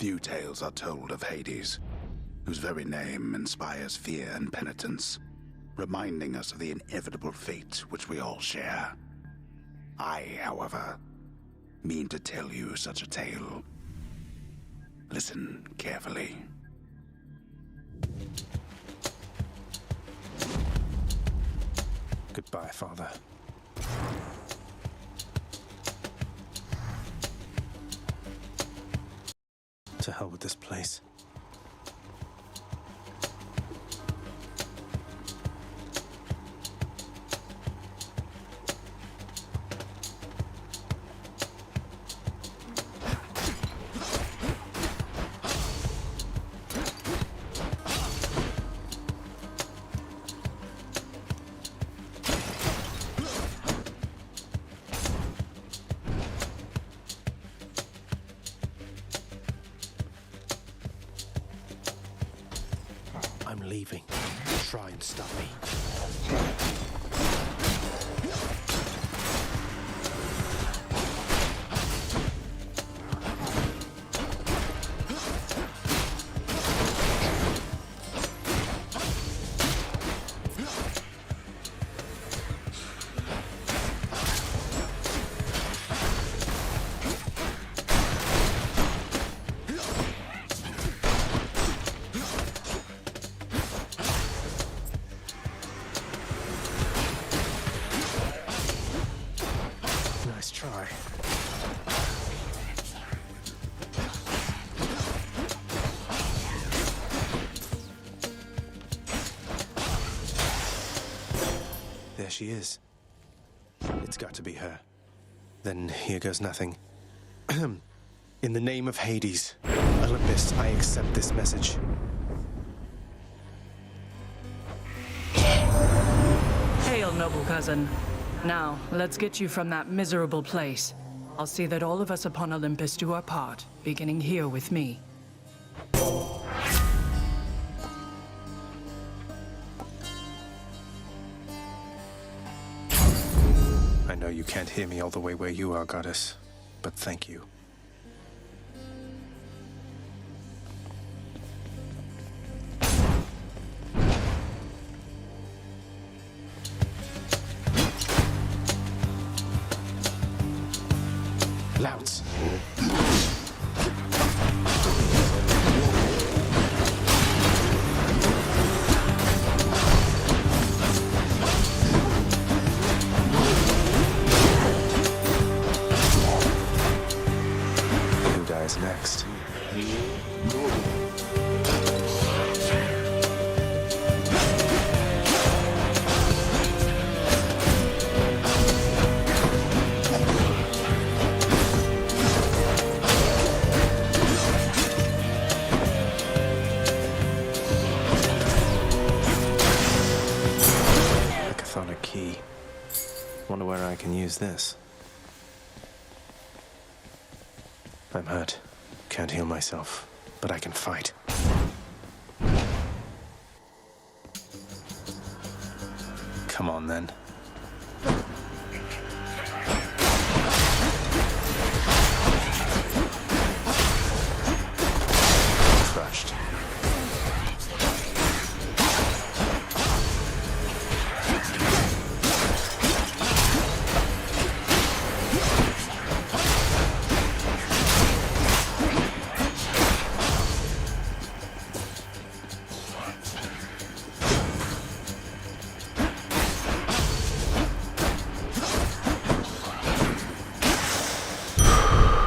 Few tales are told of Hades, whose very name inspires fear and penitence, reminding us of the inevitable fate which we all share. I, however, mean to tell you such a tale. Listen carefully. Goodbye, Father. To hell with this place. I'm leaving. Try and stop me. Nice try. There she is. It's got to be her. Then here goes nothing. In the name of Hades, Olympus, I accept this message. Hail, noble cousin. Now, let's get you from that miserable place. I'll see that all of us upon Olympus do our part, beginning here with me. I know you can't hear me all the way where you are, goddess, but thank you. Louds. Who dies next? Key. Wonder where I can use this. I'm hurt. Can't heal myself, but I can fight. Come on, then. Crushed.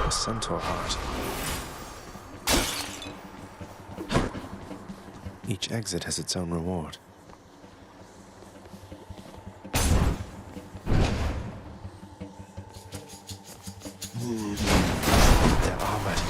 Centaur heart. Each exit has its own reward. They're armored.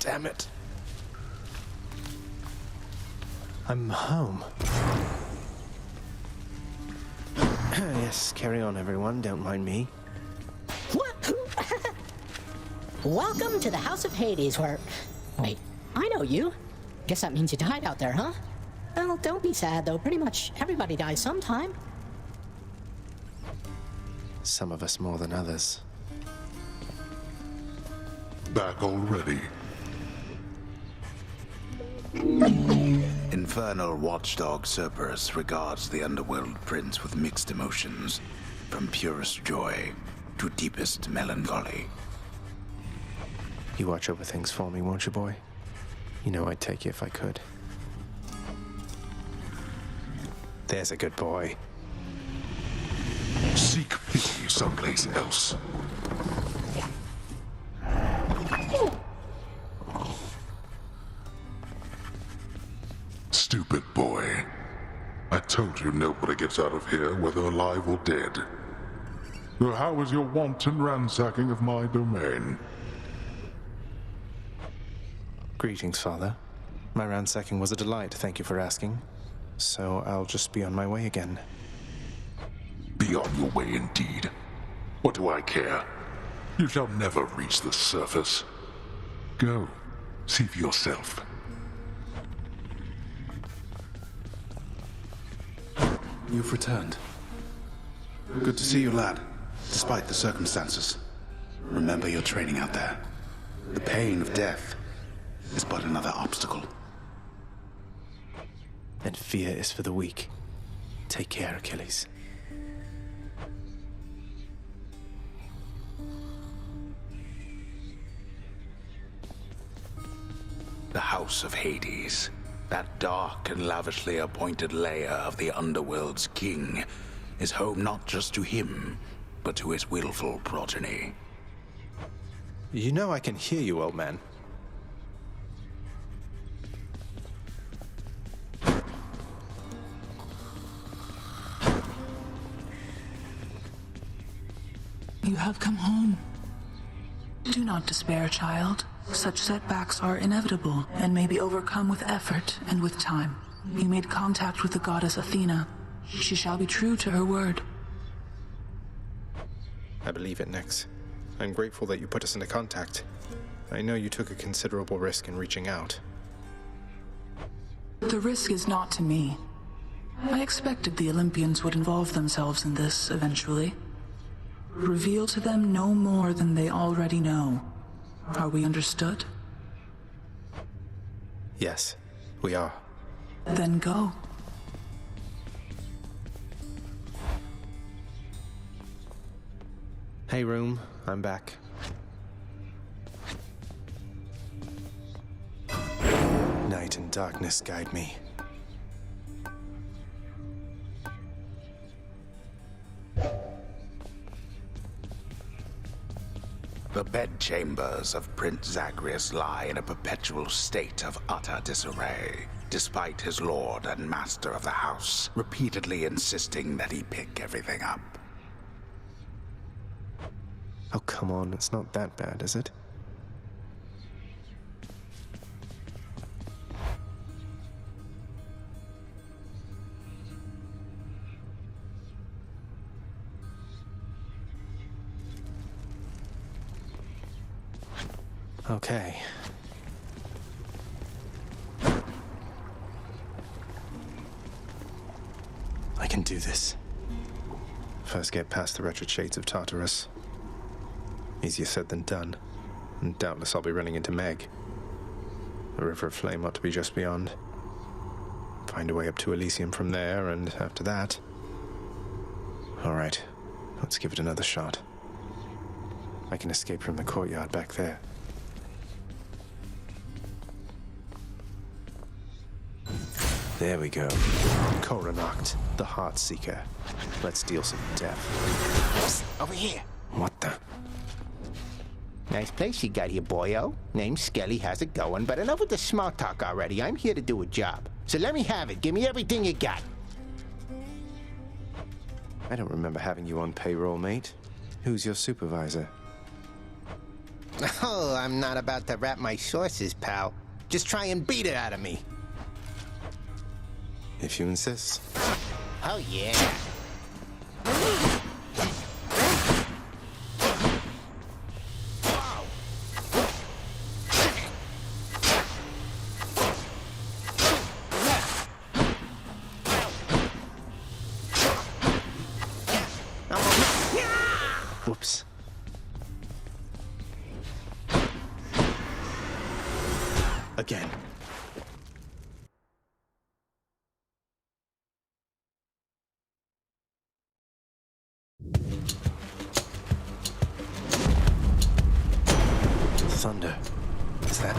Damn it. I'm home. Yes, carry on, everyone. Don't mind me. Welcome to the House of Hades, where... Wait, I know you. Guess that means you died out there, huh? Well, don't be sad, though. Pretty much everybody dies sometime. Some of us more than others. Back already. Infernal watchdog Cerberus regards the underworld prince with mixed emotions, from purest joy to deepest melancholy. You watch over things for me, won't you, boy? You know I'd take you if I could. There's a good boy. Seek pity someplace else. Stupid boy. I told you nobody gets out of here, whether alive or dead. So how was your wanton ransacking of my domain? Greetings, Father. My ransacking was a delight, thank you for asking. So I'll just be on my way again. Be on your way indeed. What do I care? You shall never reach the surface. Go, see for yourself. You've returned. Good to see you, lad, despite the circumstances. Remember your training out there. The pain of death is but another obstacle. And fear is for the weak. Take care, Achilles. The House of Hades, that dark and lavishly appointed lair of the underworld's king, is home not just to him, but to his willful progeny. You know I can hear you, old man. You have come home. Do not despair, child. Such setbacks are inevitable and may be overcome with effort and with time. You made contact with the goddess Athena. She shall be true to her word. I believe it, Nex. I'm grateful that you put us into contact. I know you took a considerable risk in reaching out. The risk is not to me. I expected the Olympians would involve themselves in this eventually. Reveal to them no more than they already know. Are we understood? Yes, we are. Then go. Hey, room. I'm back. Night and darkness guide me. The bedchambers of Prince Zagreus lie in a perpetual state of utter disarray, despite his lord and master of the house repeatedly insisting that he pick everything up. Oh, come on. It's not that bad, is it? Okay. I can do this. First get past the wretched shades of Tartarus. Easier said than done, and doubtless I'll be running into Meg. The River of Flame ought to be just beyond. Find a way up to Elysium from there, and after that... Alright, let's give it another shot. I can escape from the courtyard back there. There we go. Coronacht, the Heart Seeker. Let's deal some death. Psst, over here. What the? Nice place you got here, boyo. Name's Skelly, how's it going? But enough with the small talk already. I'm here to do a job. So let me have it. Give me everything you got. I don't remember having you on payroll, mate. Who's your supervisor? Oh, I'm not about to wrap my sources, pal. Just try and beat it out of me. If you insist. Oh, yeah. Whoops. Again. Thunder. Is that...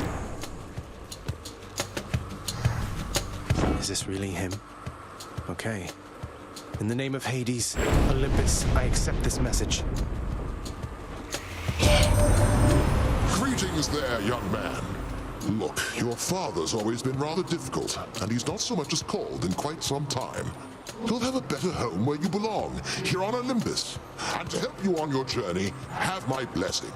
Is this really him? Okay. In the name of Hades, Olympus, I accept this message. Greetings there, young man. Look, your father's always been rather difficult, and he's not so much as called in quite some time. You'll have a better home where you belong, here on Olympus. And to help you on your journey, have my blessing.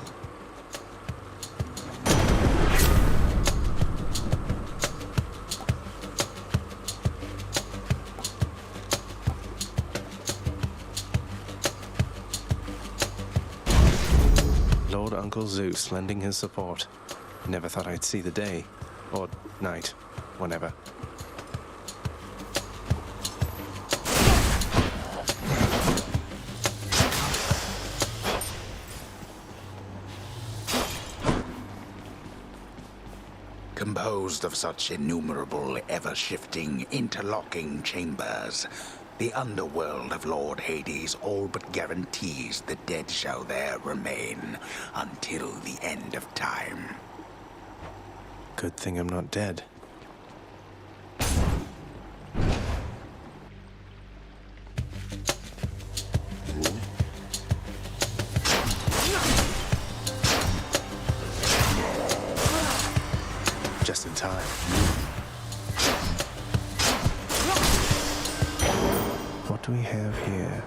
Lord Uncle Zeus lending his support. Never thought I'd see the day. Or night. Whenever. Composed of such innumerable, ever-shifting, interlocking chambers, the underworld of Lord Hades all but guarantees the dead shall there remain until the end of time. Good thing I'm not dead. Just in time. What do we have here?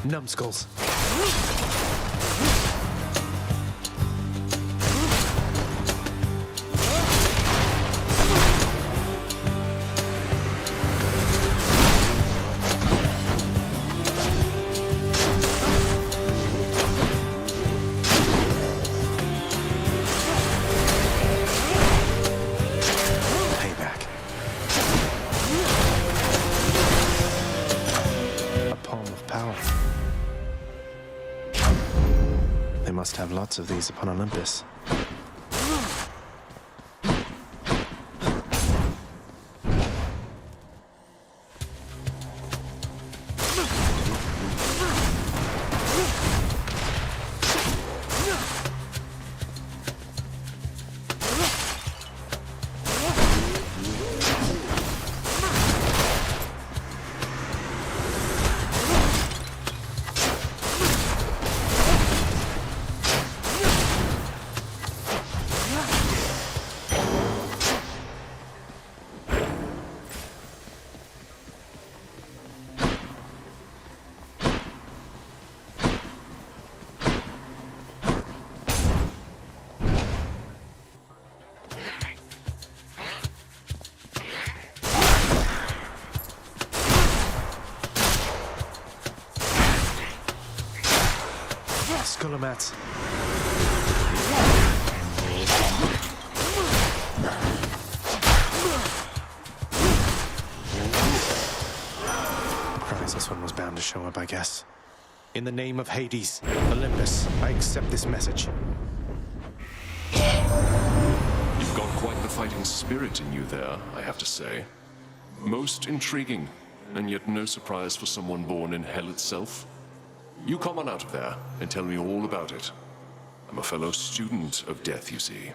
Numbskulls. Payback. A palm of power. They must have lots of these upon Olympus. Mats. Christ, this one was bound to show up, I guess. In the name of Hades, Olympus, I accept this message. You've got quite the fighting spirit in you there, I have to say. Most intriguing, and yet no surprise for someone born in hell itself. You come on out of there and tell me all about it. I'm a fellow student of death, you see.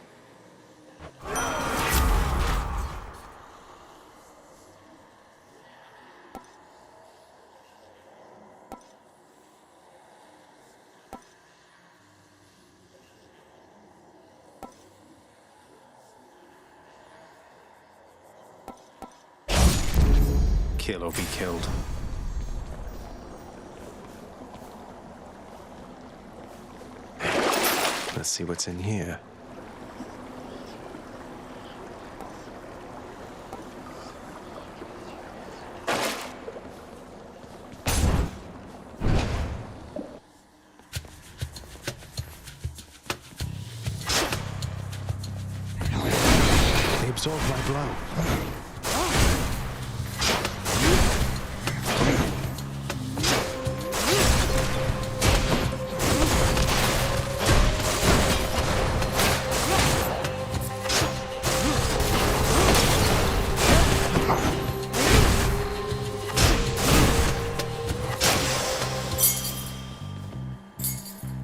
Kill or be killed. Let's see what's in here. They absorbed my blow.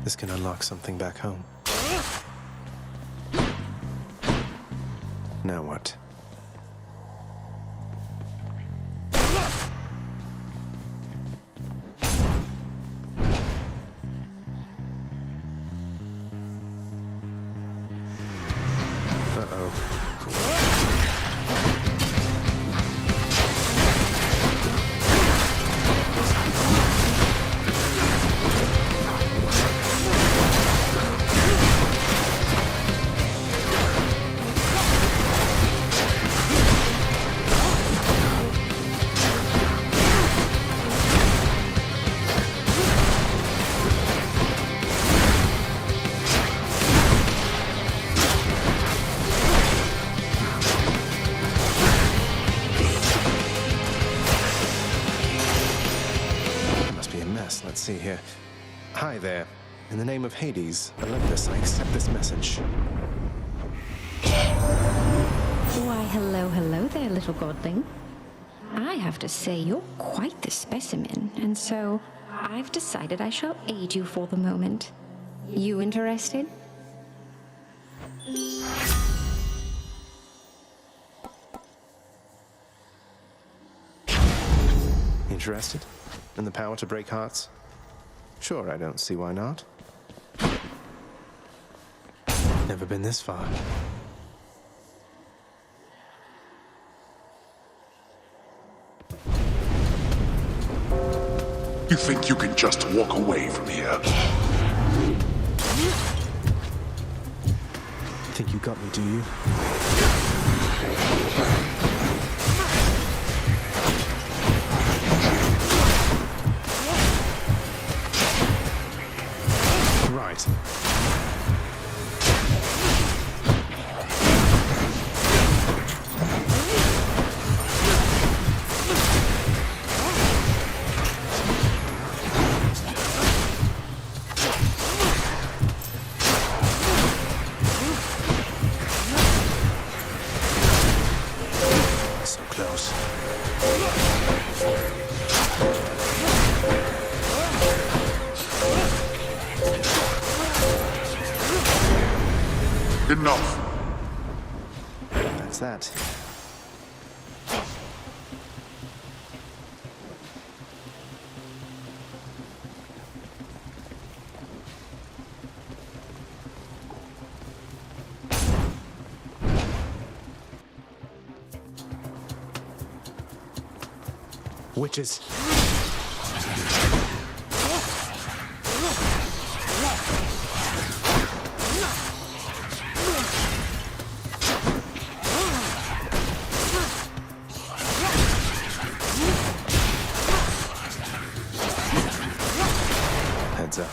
This can unlock something back home. Now what? Let's see here. Hi there. In the name of Hades, Olympus, I accept this message. Why, hello there, little godling. I have to say, you're quite the specimen, and so I've decided I shall aid you for the moment. You interested? Interested? In the power to break hearts? Sure, I don't see why not. Never been this far. You think you can just walk away from here? Think you got me, do you? Right. So close. Enough. That's that. Witches. Heads up.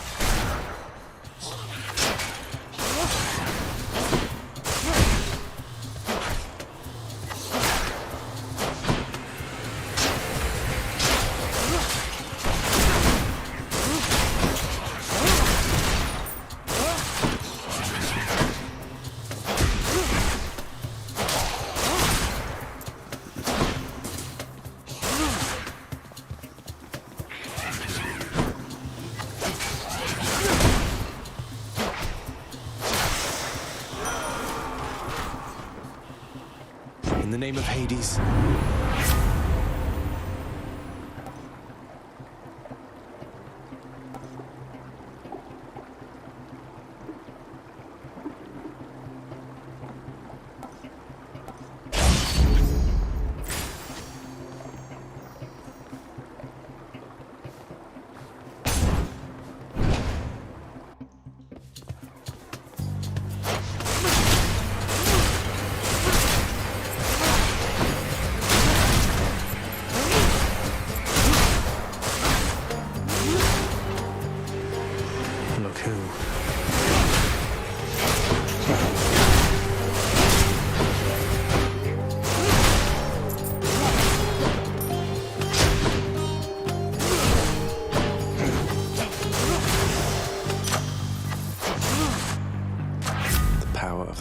In the name of Hades.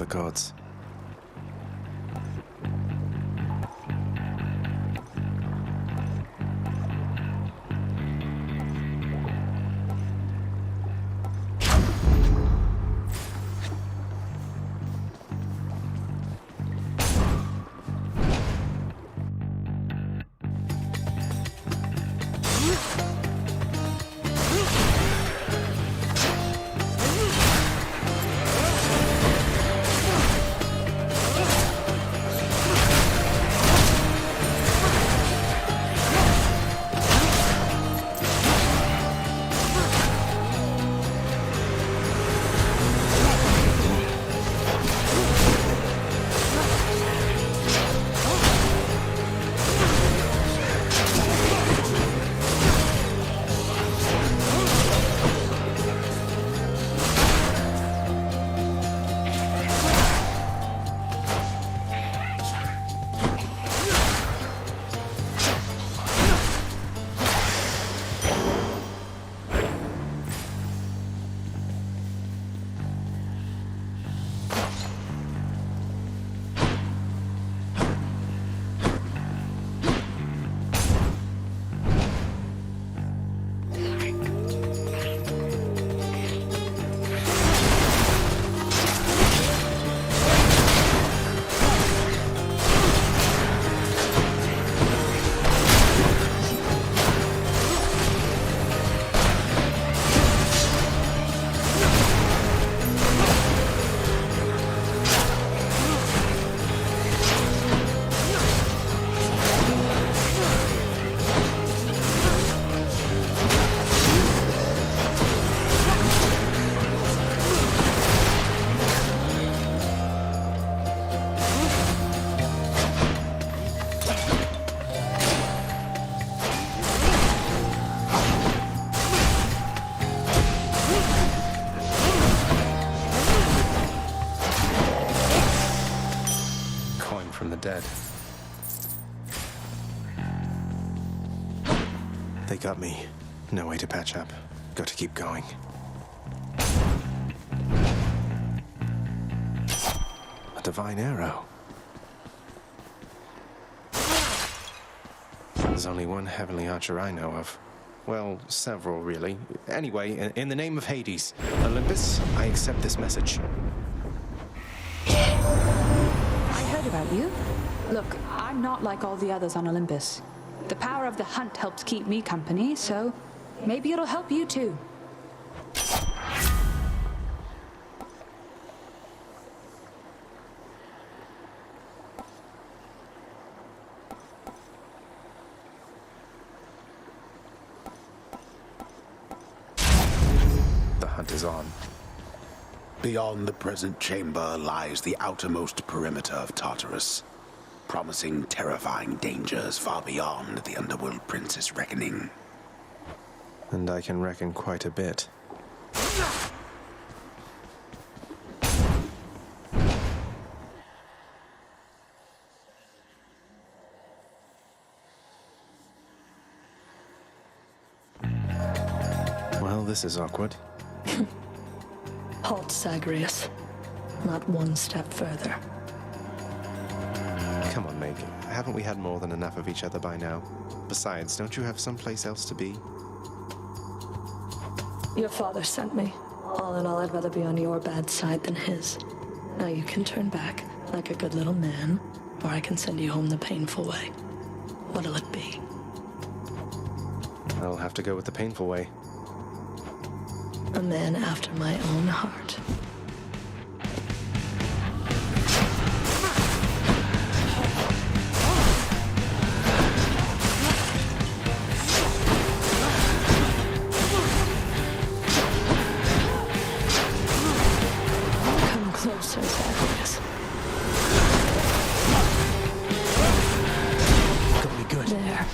gods. From the dead. They got me. No way to patch up. Got to keep going. A divine arrow. There's only one heavenly archer I know of. Well, several, really. Anyway, in the name of Hades, Olympus, I accept this message. About you. Look, I'm not like all the others on Olympus. The power of the hunt helps keep me company, so maybe it'll help you too. The hunt is on. Beyond the present chamber lies the outermost perimeter of Tartarus, promising terrifying dangers far beyond the Underworld Prince's reckoning. And I can reckon quite a bit. Well, this is awkward. Halt, Zagreus. Not one step further. Come on, Meg. Haven't we had more than enough of each other by now? Besides, don't you have someplace else to be? Your father sent me. All in all, I'd rather be on your bad side than his. Now you can turn back, like a good little man, or I can send you home the painful way. What'll it be? I'll have to go with the painful way. A man after my own heart. Come closer, Zagreus. Got me good. There.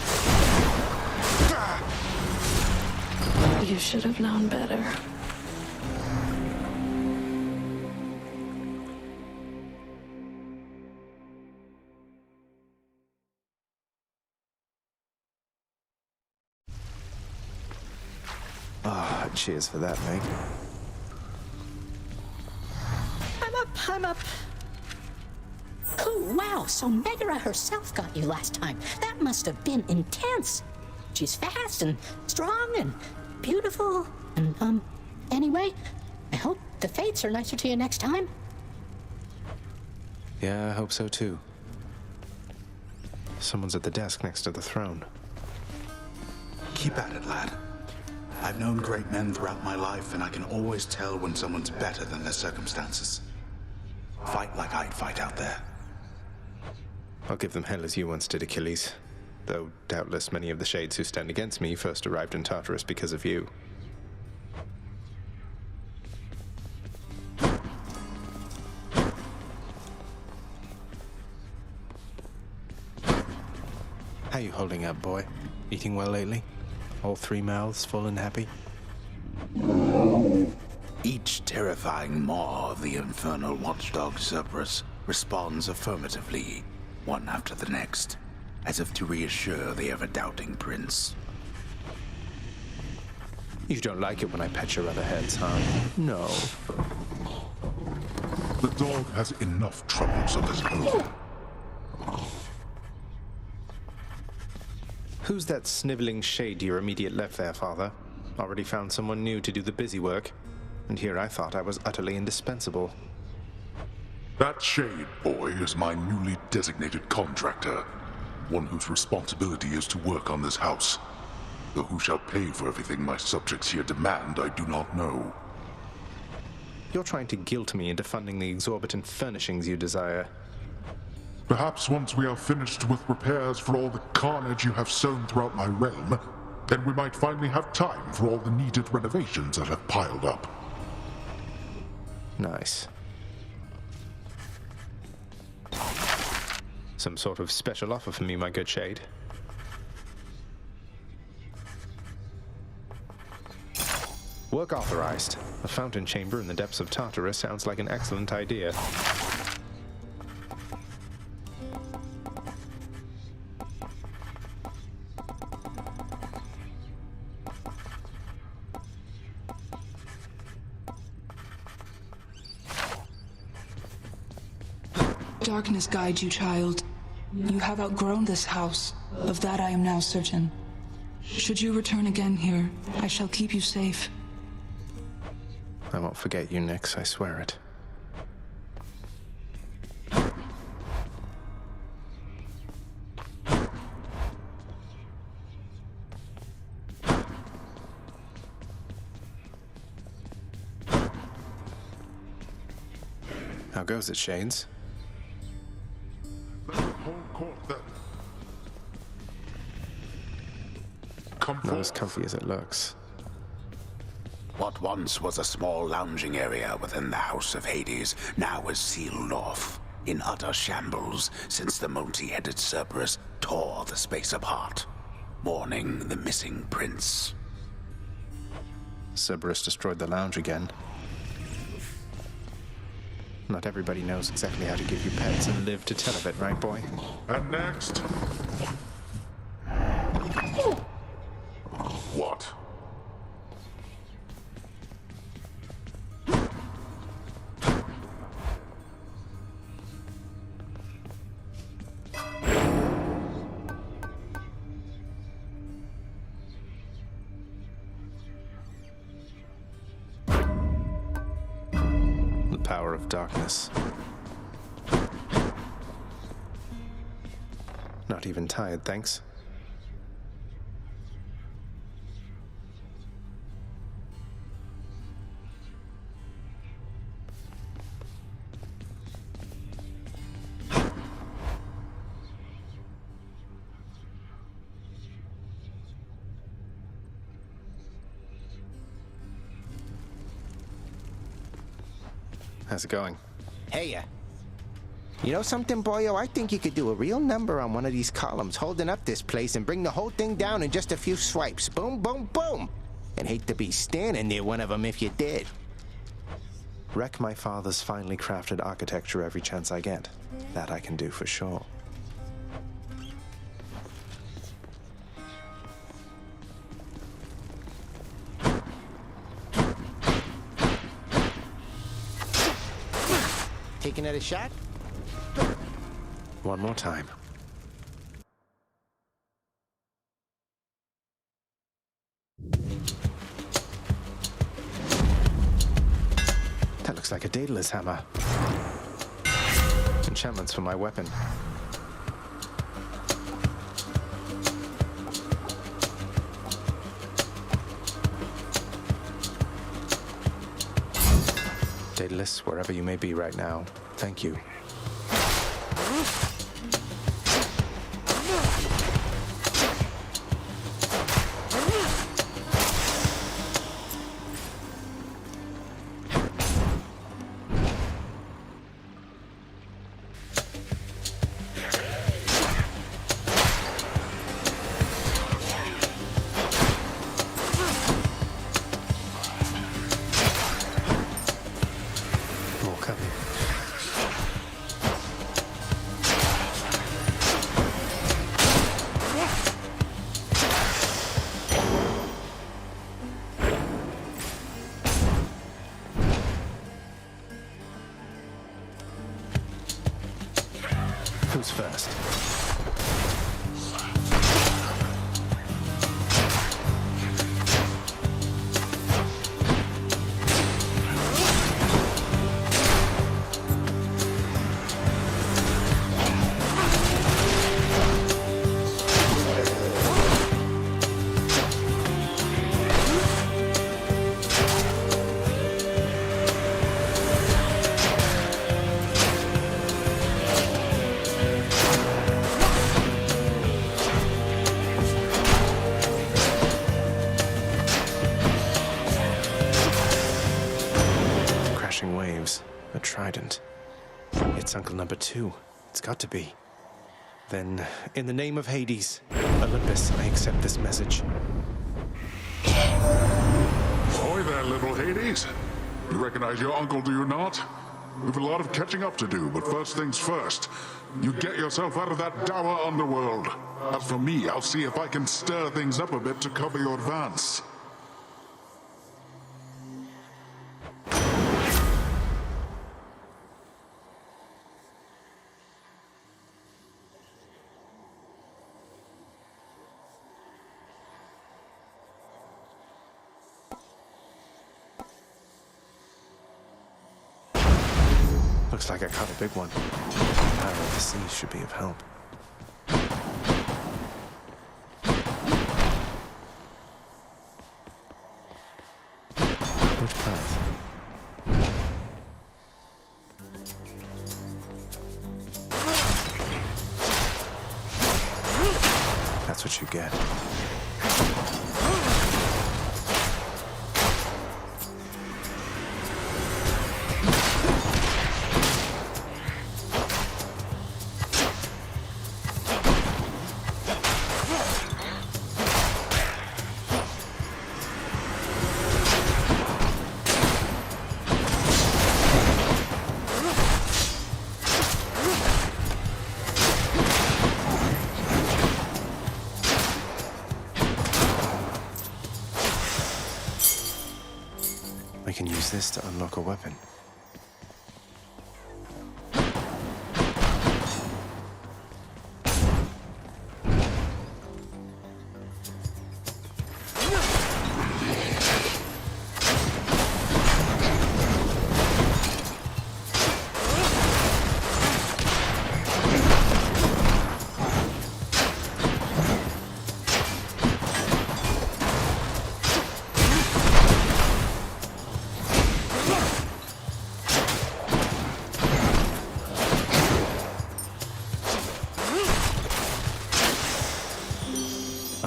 You should have known better. Ah, cheers for that, Meg. I'm up. wow, so Megara herself got you last time. That must have been intense. She's fast and strong and beautiful. And, anyway, I hope the fates are nicer to you next time. Yeah, I hope so too. Someone's at the desk next to the throne. Keep at it, lad. I've known great men throughout my life, and I can always tell when someone's better than their circumstances. Fight like I'd fight out there. I'll give them hell as you once did, Achilles. Though doubtless many of the shades who stand against me first arrived in Tartarus because of you. How you holding up, boy? Eating well lately? All 3 mouths full and happy? Each terrifying maw of the infernal watchdog Cerberus responds affirmatively, one after the next, as if to reassure the ever-doubting prince. You don't like it when I pet your other heads, huh? No. The dog has enough troubles of his own. Who's that sniveling shade to your immediate left there, father? Already found someone new to do the busy work, and here I thought I was utterly indispensable. That shade boy is my newly designated contractor, one whose responsibility is to work on this house. Though who shall pay for everything my subjects here demand, I do not know. You're trying to guilt me into funding the exorbitant furnishings you desire. Perhaps once we are finished with repairs for all the carnage you have sown throughout my realm, then we might finally have time for all the needed renovations that have piled up. Nice. Some sort of special offer for me, my good shade. Work authorized. A fountain chamber in the depths of Tartarus sounds like an excellent idea. Darkness guide you, child. You have outgrown this house. Of that I am now certain. Should you return again here, I shall keep you safe. I won't forget you, Nyx, I swear it. How goes it, Shades? Let the whole court then. Come Not as forth. comfy as it looks. What once was a small lounging area within the House of Hades now is sealed off, in utter shambles since the multi-headed Cerberus tore the space apart, mourning the missing prince. Cerberus destroyed the lounge again. Not everybody knows exactly how to give you pets and live to tell of it, right, boy? And next... What? The power of darkness. Not even tired, thanks. How's it going? Hey, you know something, boyo? I think you could do a real number on one of these columns, holding up this place and bring the whole thing down in just a few swipes. Boom, boom, boom! And hate to be standing near one of them if you did. Wreck my father's finely crafted architecture every chance I get. That I can do for sure. Taking it a shot? One more time. That looks like a Daedalus hammer. Enchantments for my weapon. Daedalus, wherever you may be right now, thank you. Who's first? Waves, a trident. It's Uncle Number 2. It's got to be. Then, in the name of Hades, Olympus, I accept this message. Ahoy there, little Hades. You recognize your uncle, do you not? We've a lot of catching up to do, but first things first. You get yourself out of that dour underworld. As for me, I'll see if I can stir things up a bit to cover your advance. Looks like I caught a big one. The power of the sea should be of help. Which path? That's what you get. I can use this to unlock a weapon.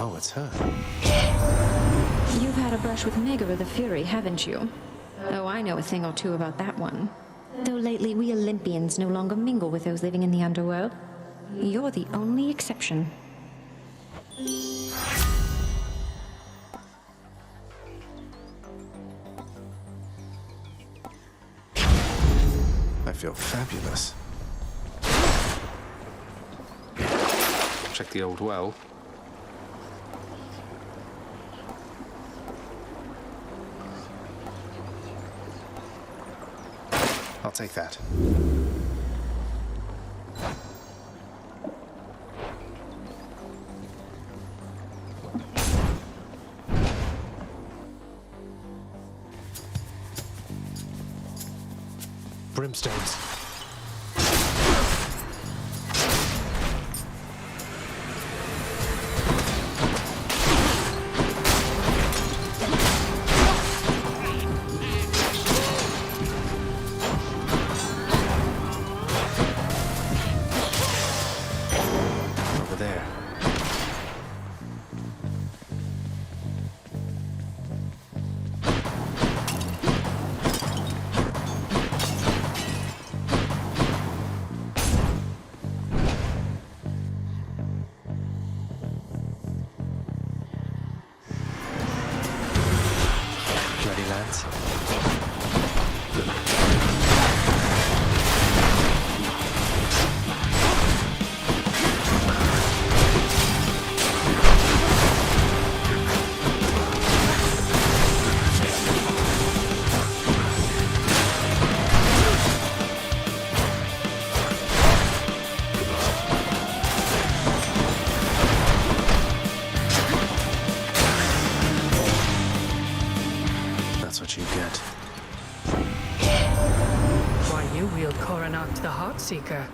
Oh, it's her. You've had a brush with Megara the Fury, haven't you? Oh, I know a thing or two about that one. Though lately we Olympians no longer mingle with those living in the underworld. You're the only exception. I feel fabulous. Check the old well. I'll take that. brimstones. Over there. Ready, lads? That's what you get. Why, you wield Coronach the Heartseeker.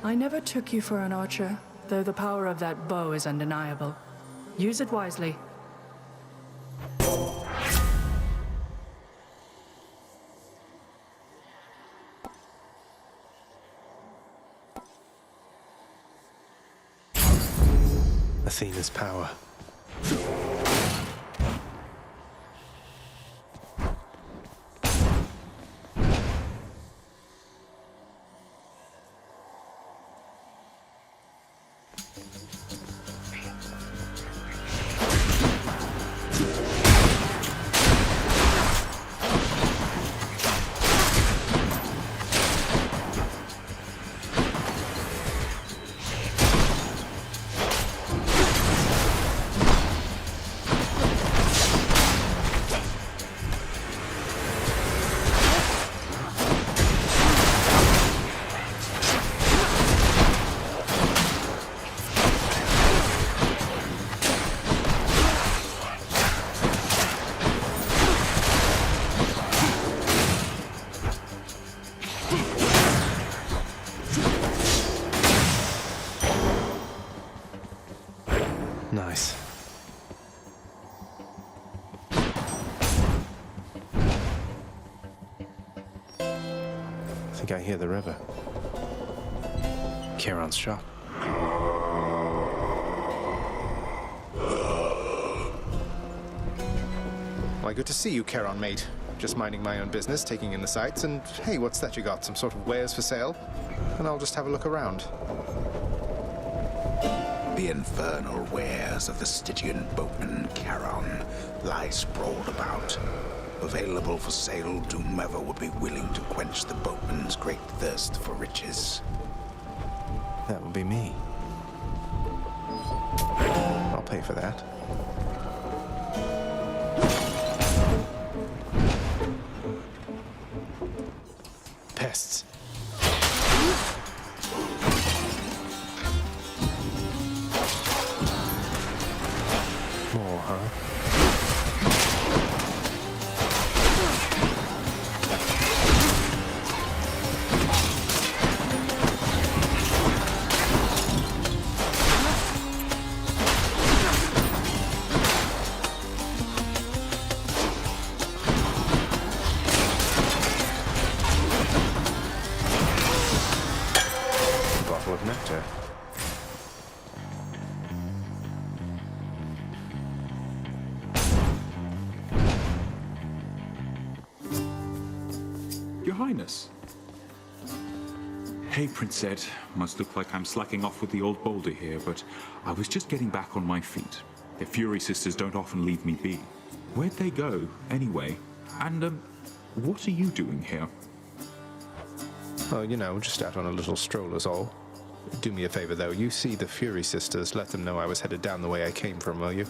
I never took you for an archer, though the power of that bow is undeniable. Use it wisely. Athena's power. Nice. I think I hear the river. Charon's shop. Why, good to see you, Charon, mate. Just minding my own business, taking in the sights, and hey, what's that you got? Some sort of wares for sale? And I'll just have a look around. The infernal wares of the Stygian boatman Charon lie sprawled about, available for sale to whomever would be willing to quench the boatman's great thirst for riches. That would be me. I'll pay for that. Pests. More, huh? A bottle of nectar. Your Highness. Hey, Prince Ed. Must look like I'm slacking off with the old boulder here, but I was just getting back on my feet. The Fury Sisters don't often leave me be. Where'd they go, anyway? And, what are you doing here? Oh, you know, just out on a little stroll is all. Do me a favor, though. You see the Fury Sisters, let them know I was headed down the way I came from, will you?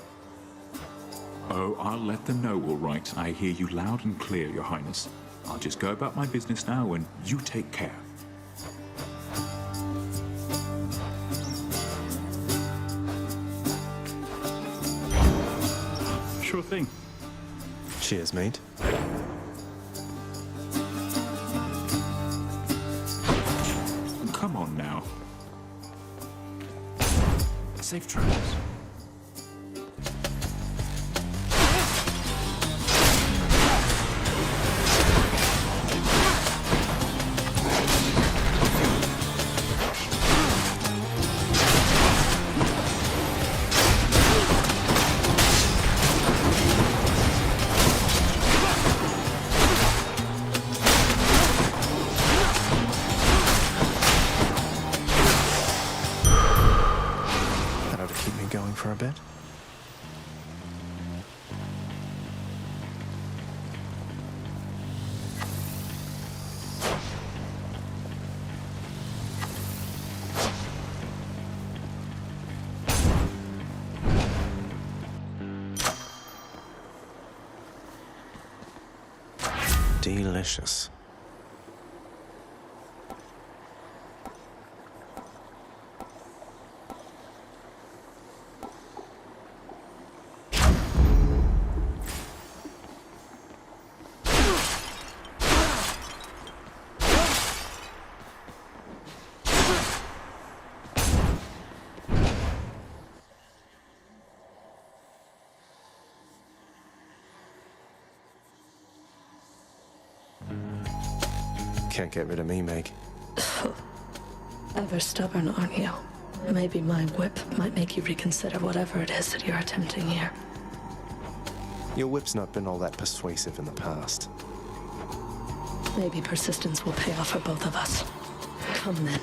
Oh, I'll let them know, all right. I hear you loud and clear, Your Highness. I'll just go about my business now, and you take care. Sure thing. Cheers, mate. Safe travels. For a bit. Delicious. Can't get rid of me, Meg. Ever stubborn, aren't you? Maybe my whip might make you reconsider whatever it is that you're attempting here. Your whip's not been all that persuasive in the past. Maybe persistence will pay off for both of us. Come then.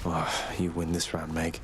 Oh, you win this round, Meg.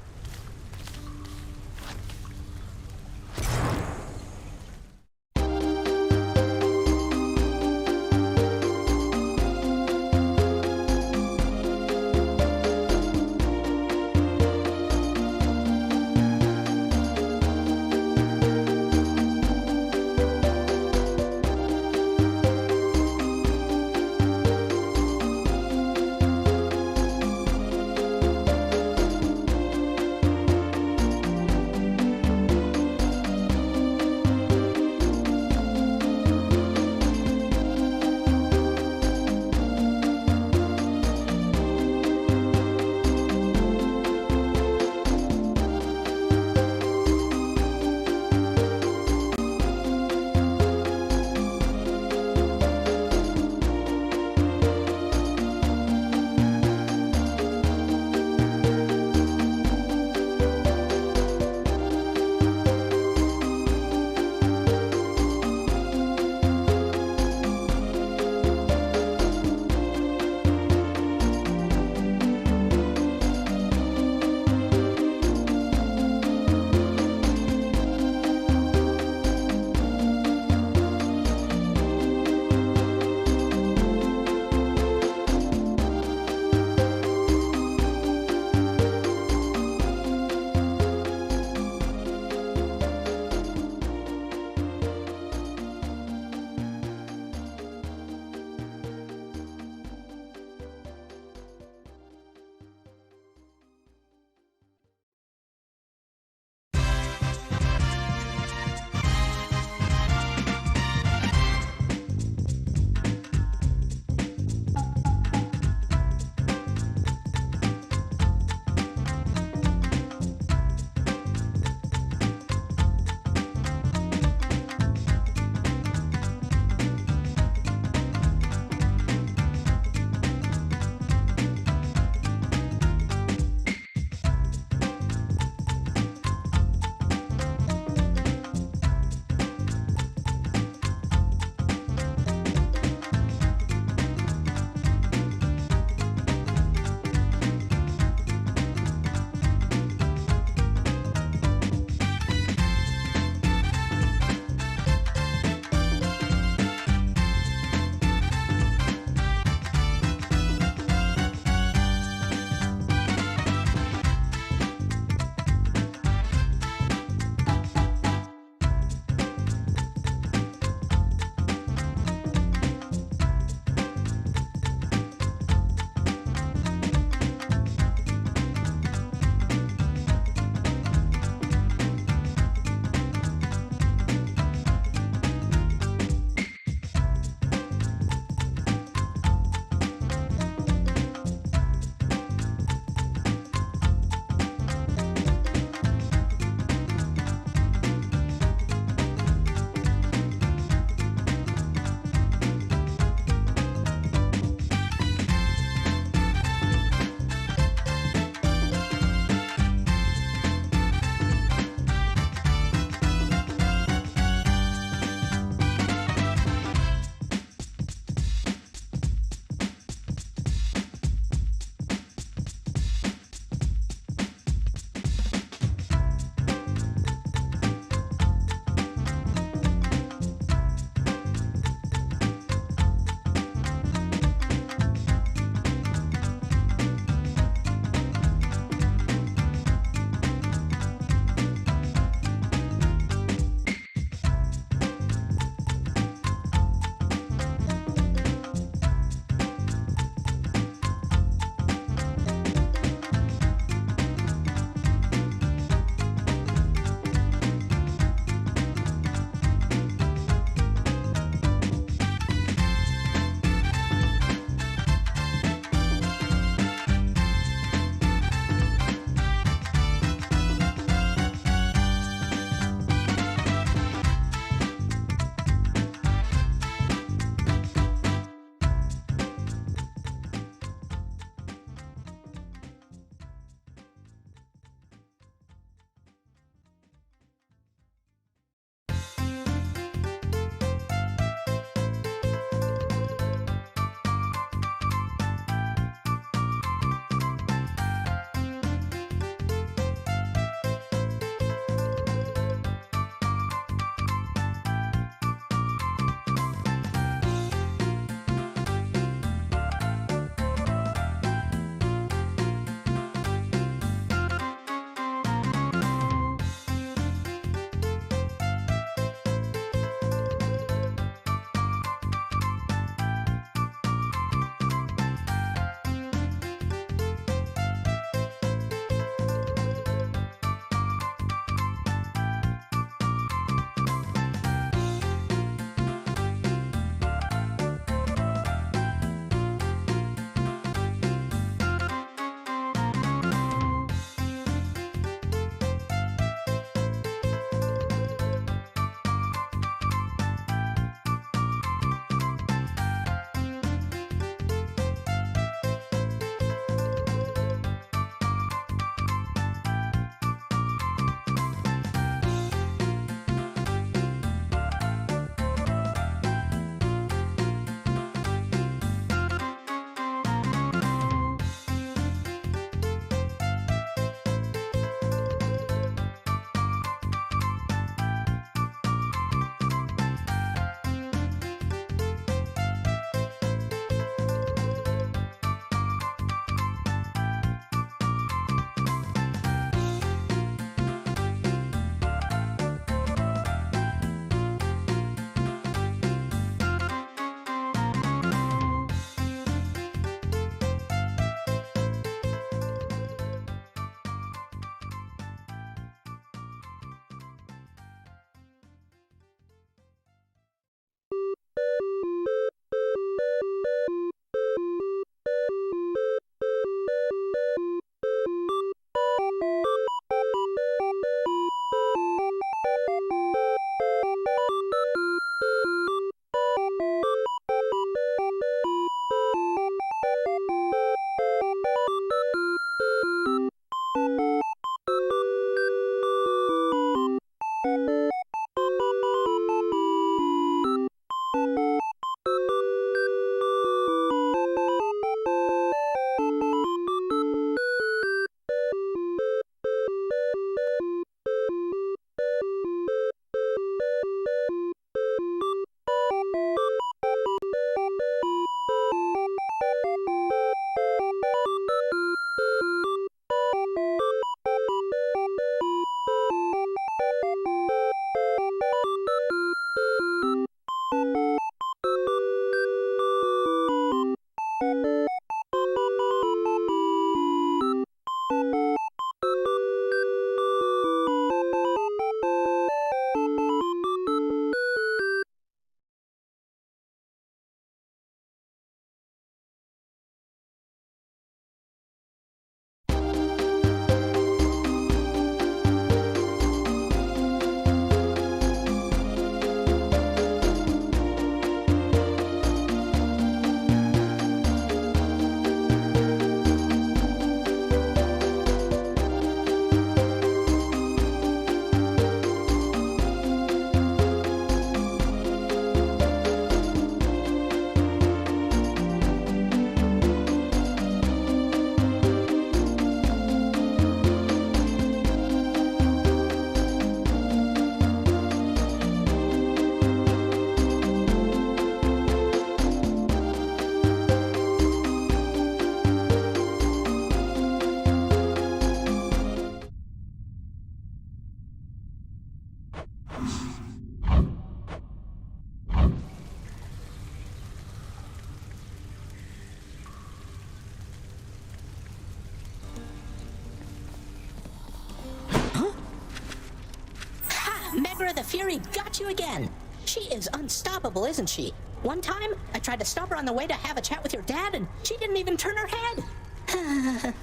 the Fury got you again. She is unstoppable, isn't she? One time, I tried to stop her on the way to have a chat with your dad, and she didn't even turn her head.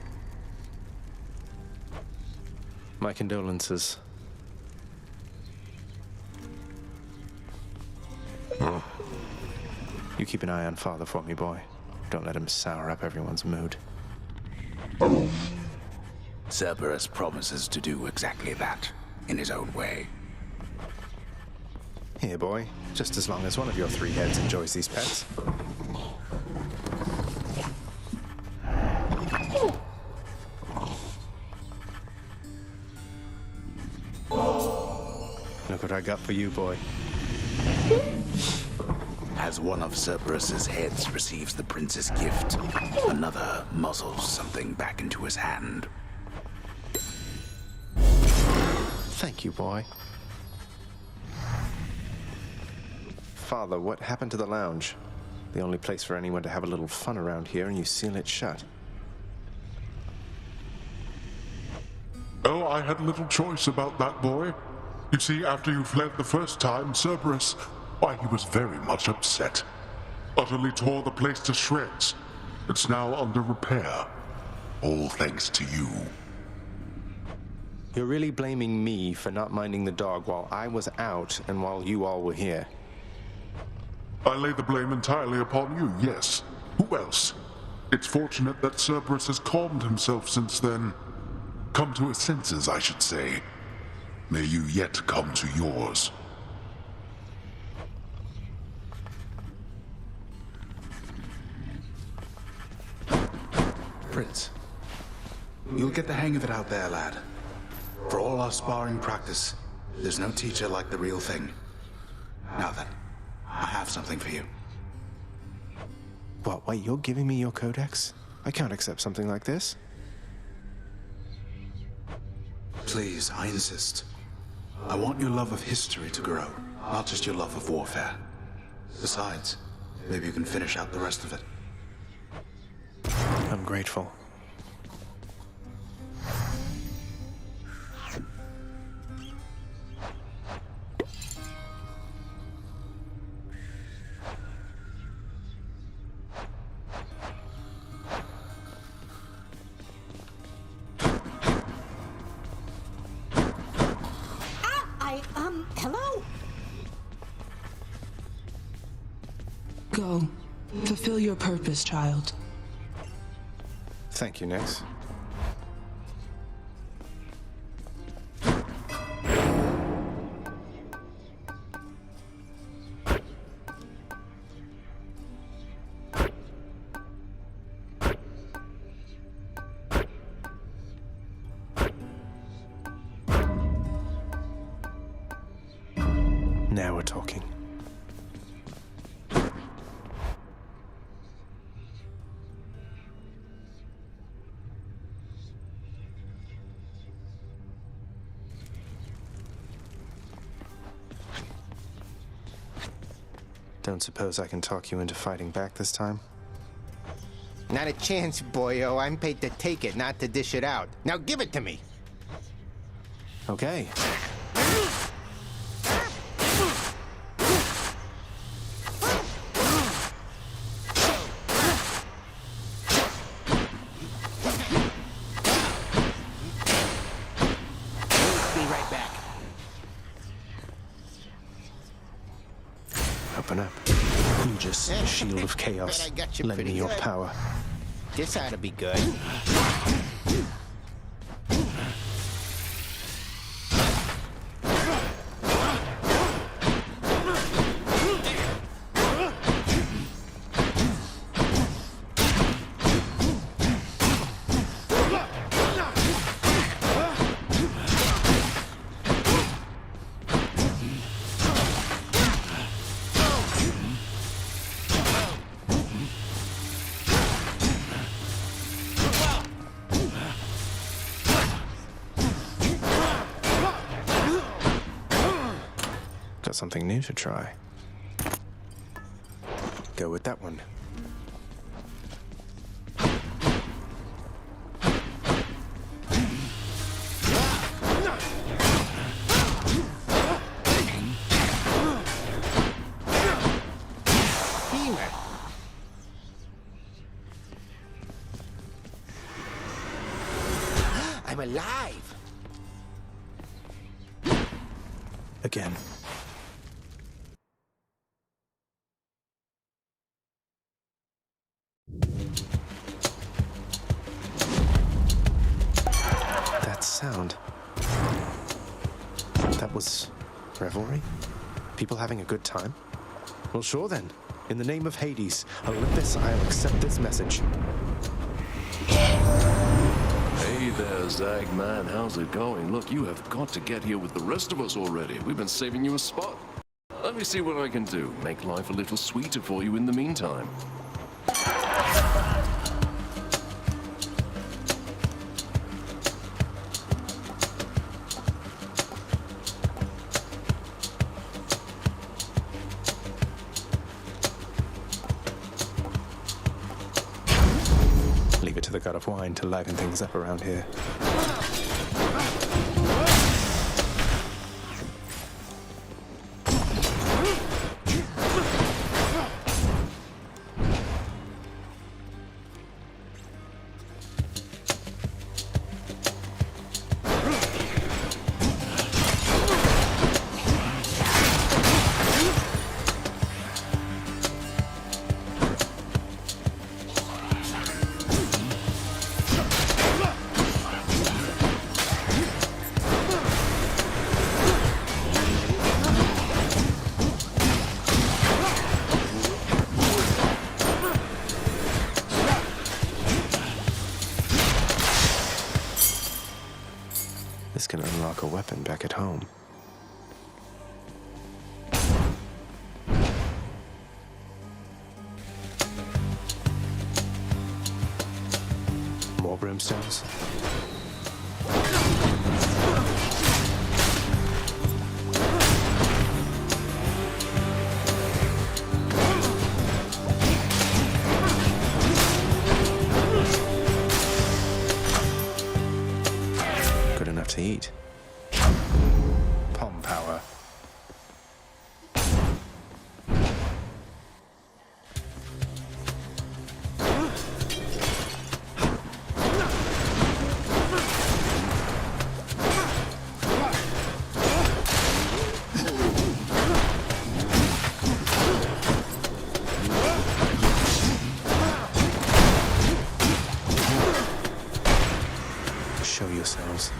My condolences. You keep an eye on Father for me, boy. Don't let him sour up everyone's mood. Cerberus promises to do exactly that, in his own way. Here, boy. Just as long as one of your three heads enjoys these pets. Look what I got for you, boy. As one of Cerberus's heads receives the prince's gift, another muzzles something back into his hand. Thank you, boy. Father, what happened to the lounge? The only place for anyone to have a little fun around here, and you seal it shut. Oh, I had little choice about that, boy. You see, after you fled the first time, Cerberus, why, he was very much upset. Utterly tore the place to shreds. It's now under repair. All thanks to you. You're really blaming me for not minding the dog while I was out and while you all were here. I lay the blame entirely upon you, yes. Who else? It's fortunate that Cerberus has calmed himself since then. Come to his senses, I should say. May you yet come to yours. Prince, you'll get the hang of it out there, lad. For all our sparring practice, there's no teacher like the real thing. Now then, I have something for you. What, wait, you're giving me your codex? I can't accept something like this. Please, I insist. I want your love of history to grow, not just your love of warfare. Besides, maybe you can finish out the rest of it. I'm grateful. Hello? Go. Fulfill your purpose, child. Thank you, Nix. Now we're talking. Don't suppose I can talk you into fighting back this time? Not a chance, boyo. I'm paid to take it, not to dish it out. Now give it to me. Okay. Open up. You just shield of chaos. Lend me your power. This ought to be good. Got something new to try. Go with that one. steamer. I'm alive. Again. That sound. That was revelry? People having a good time? Well, sure then. In the name of Hades, Olympus, I'll accept this message. Hey there, Zag man, how's it going? Look, you have got to get here with the rest of us already. We've been saving you a spot. Let me see what I can do. Make life a little sweeter for you in the meantime. Leave it to the god of wine to liven things up around here. This can unlock a weapon back at home. More brimstones? Good enough to eat. Palm power. Show yourselves.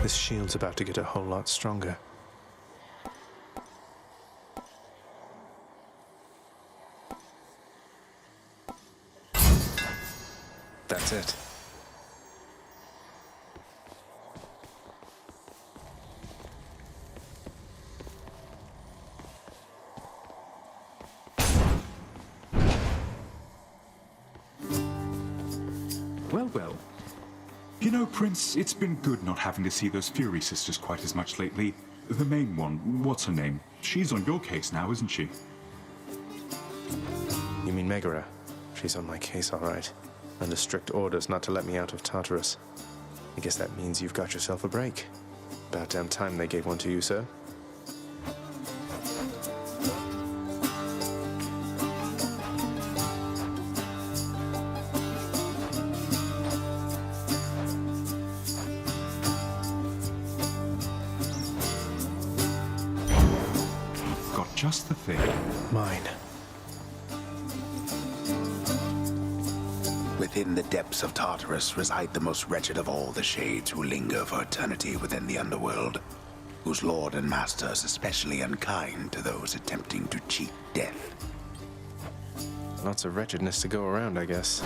This shield's about to get a whole lot stronger. That's it. Well, well. You know, Prince, it's been good not having to see those Fury sisters quite as much lately. The main one, what's her name? She's on your case now, isn't she? You mean Megara? She's on my case, all right. Under strict orders not to let me out of Tartarus. I guess that means you've got yourself a break. About damn time they gave one to you, sir. Got just the thing. Mine. With Within the depths of Tartarus reside the most wretched of all the shades who linger for eternity within the underworld, whose lord and master is especially unkind to those attempting to cheat death. Lots of wretchedness to go around, I guess.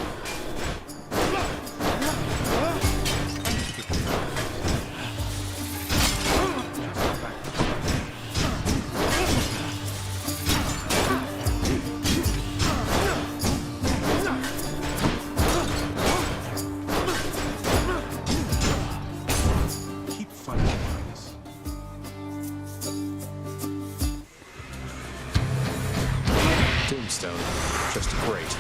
Tombstone, just great.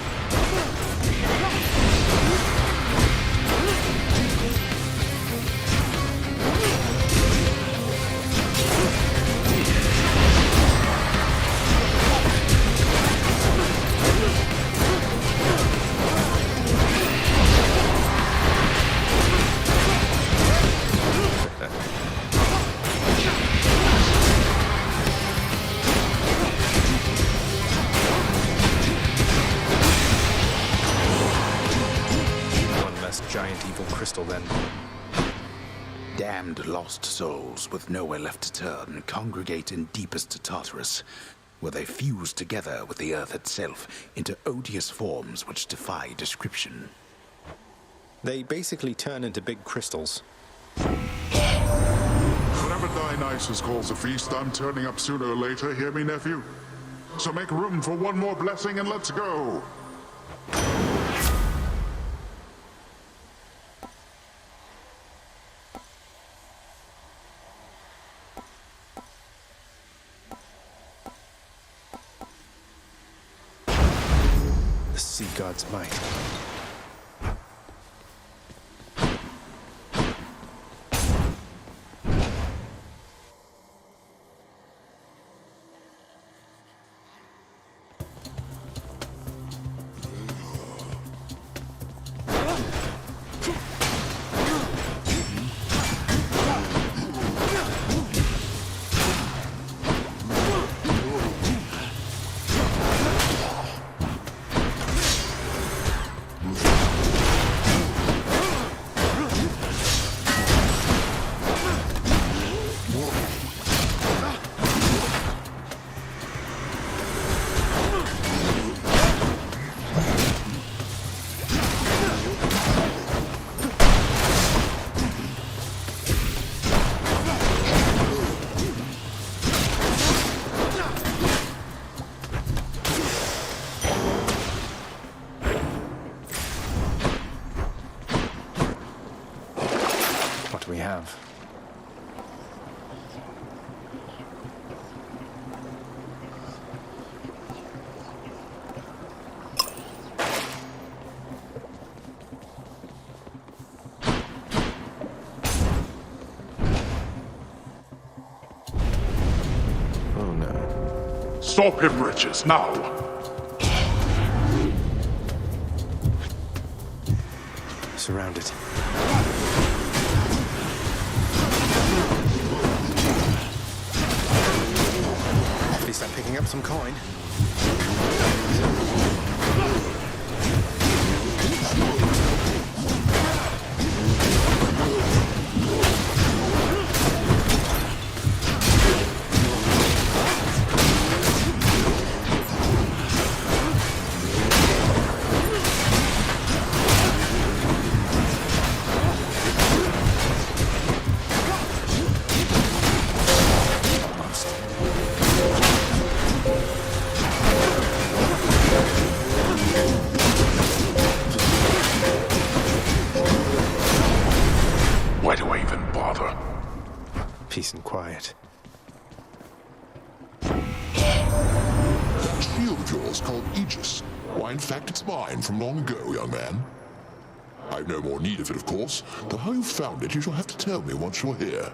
Giant evil crystal, then. Damned lost souls with nowhere left to turn congregate in deepest Tartarus, where they fuse together with the earth itself into odious forms which defy description. They basically turn into big crystals. Whenever Dionysus calls a feast, I'm turning up sooner or later, hear me, nephew? So make room for one more blessing and let's go! The sea god's might. We have. Oh no. Stop him, Riches, now! Surrounded. At least I'm picking up some coin. Why do I even bother? Peace and quiet. That shield of yours called Aegis. Why, in fact, it's mine from long ago, young man. I've no more need of it, of course, though how you found it you shall have to tell me once you're here.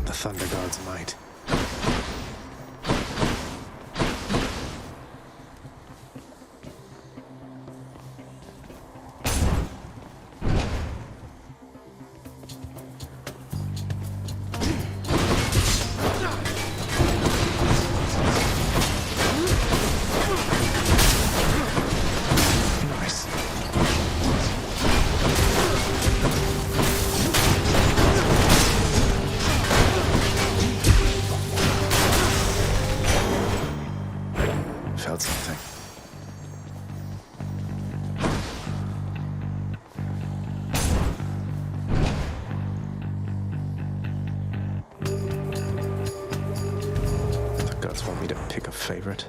The Thunder God's might. want me to pick a favorite?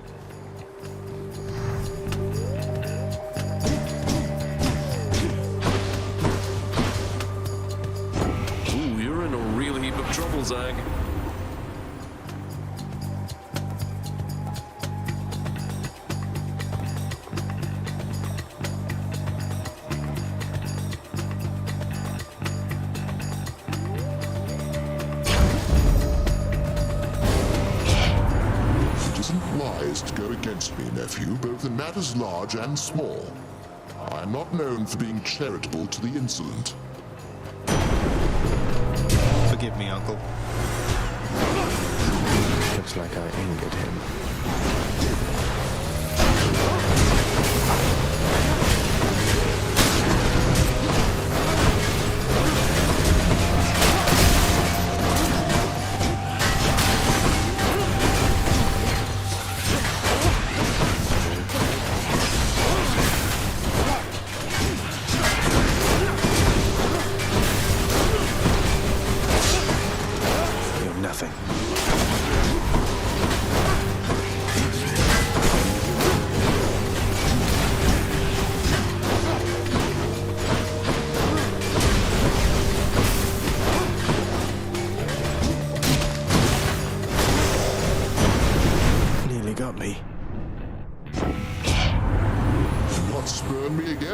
Ooh, you're in a real heap of trouble, Zag. To go against me, nephew, both in matters large and small. I am not known for being charitable to the insolent. Forgive me, Uncle. Looks like I angered him.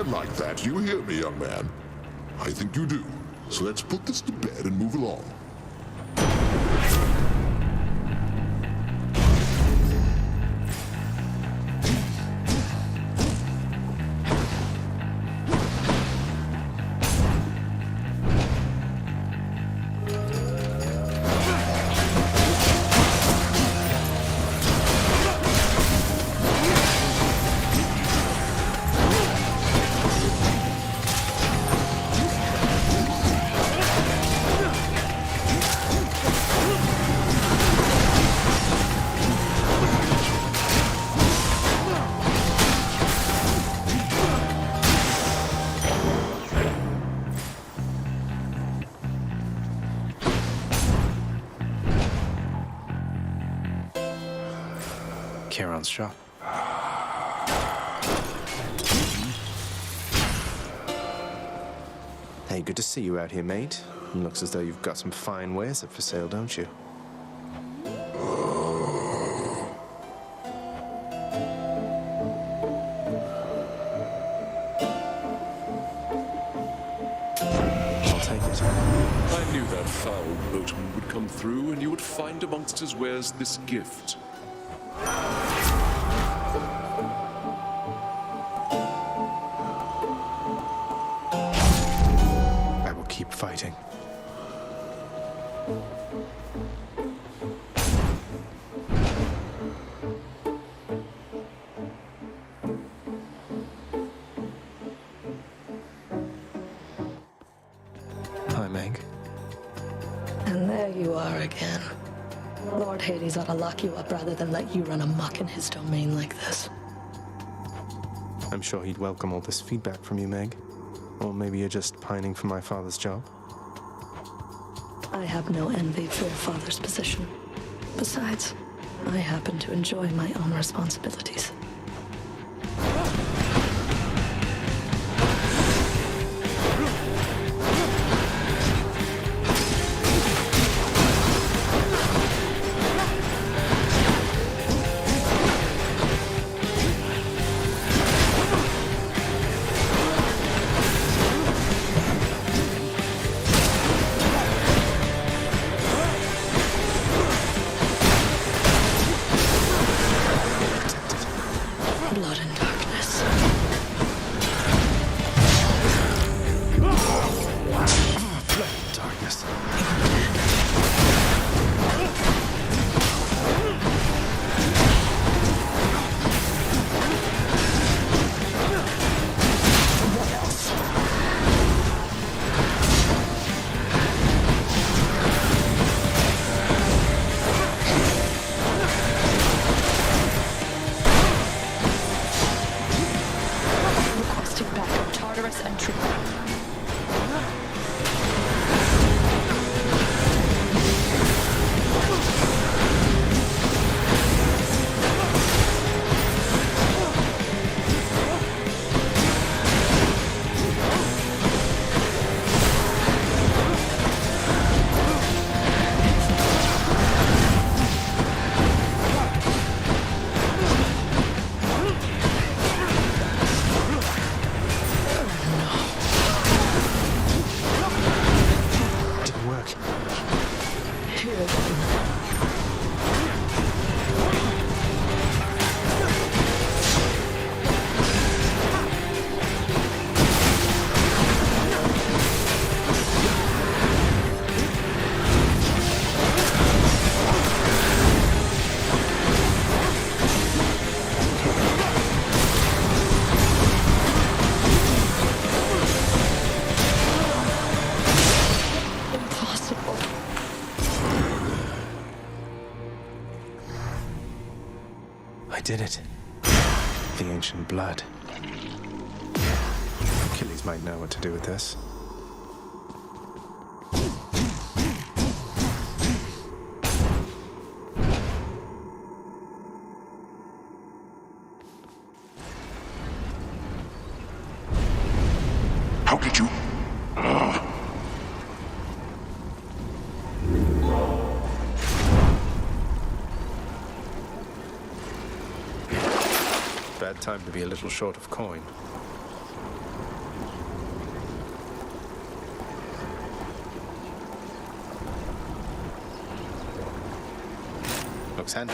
Like that, you hear me, young man? I think you do. So let's put this to bed and move along. Charon's shop. Hey, good to see you out here, mate. Looks as though you've got some fine wares up for sale, don't you? I'll take it. I knew that foul boatman would come through, and you would find amongst his wares this gift. I will keep fighting. Hi, Meg. And there you are again. Lord Hades ought to lock you up rather than let you run amok in his domain like this. I'm sure he'd welcome all this feedback from you, Meg. Or maybe you're just pining for my father's job. I have no envy for your father's position. Besides, I happen to enjoy my own responsibilities. did it. The ancient blood. Achilles might know what to do with this. How did you? Bad time to be a little short of coin. Looks handy.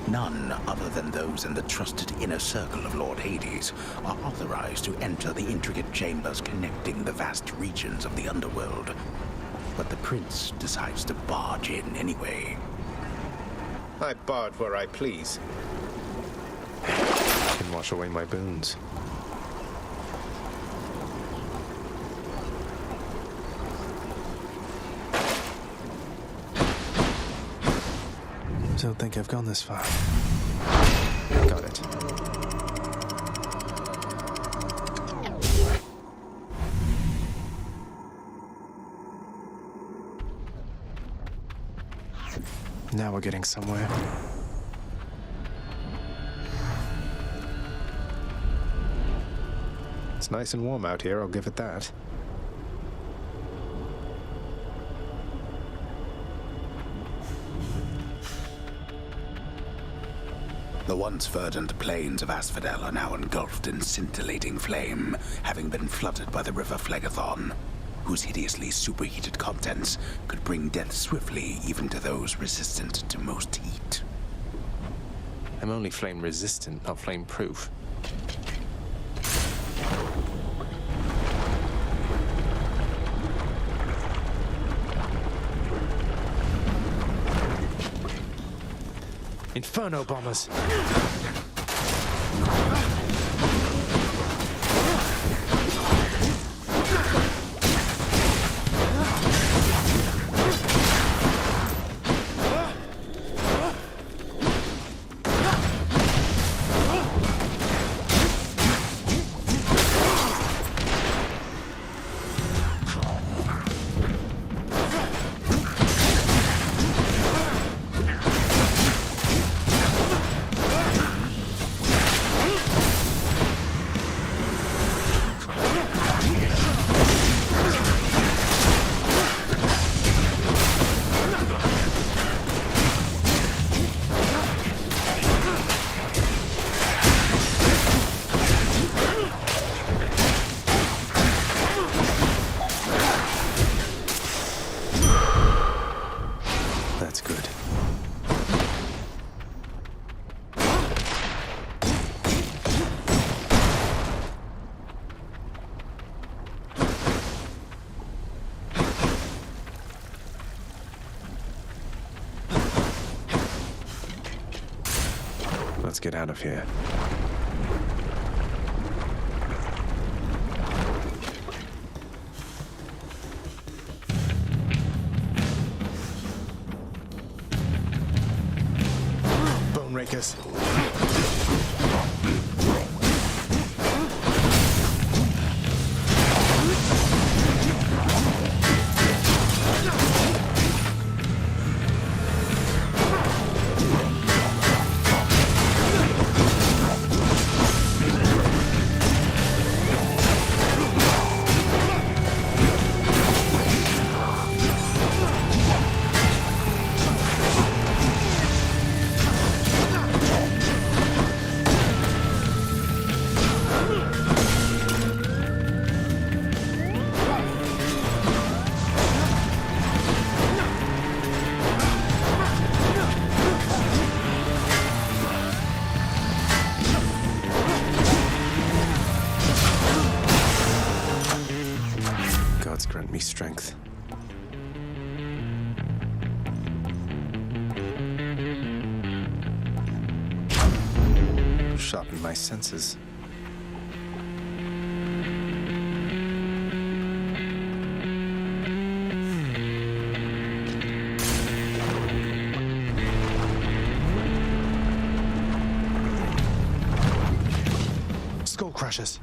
None other than those in the trusted inner circle of Lord Hades are authorized to enter the intricate chambers connecting the vast regions of the underworld. But the prince decides to barge in anyway. I barge where I please. Can wash away my boons. Don't think I've gone this far. Got it. Now we're getting somewhere. It's nice and warm out here, I'll give it that. The once verdant plains of Asphodel are now engulfed in scintillating flame, having been flooded by the river Phlegethon, whose hideously superheated contents could bring death swiftly even to those resistant to most heat. I'm only flame resistant, not flame proof. Inferno bombers! That's good. Let's get out of here. Rakers. Grant me strength. Sharpen my senses. cautious.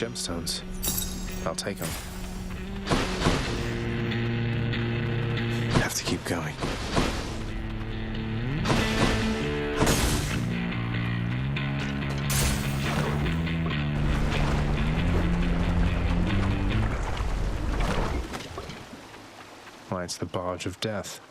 Gemstones. I'll take them. Have to keep going. Why, it's the barge of death.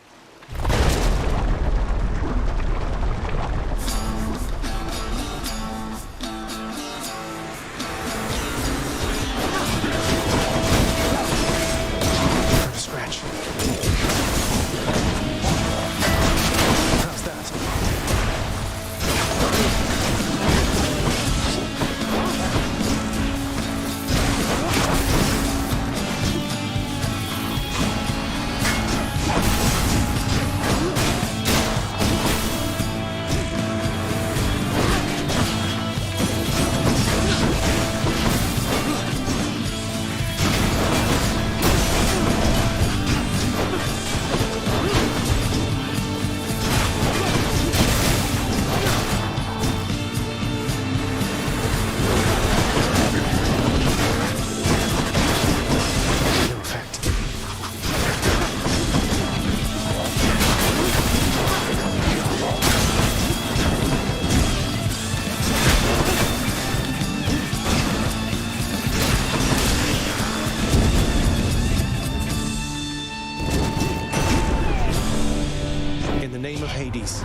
Hades.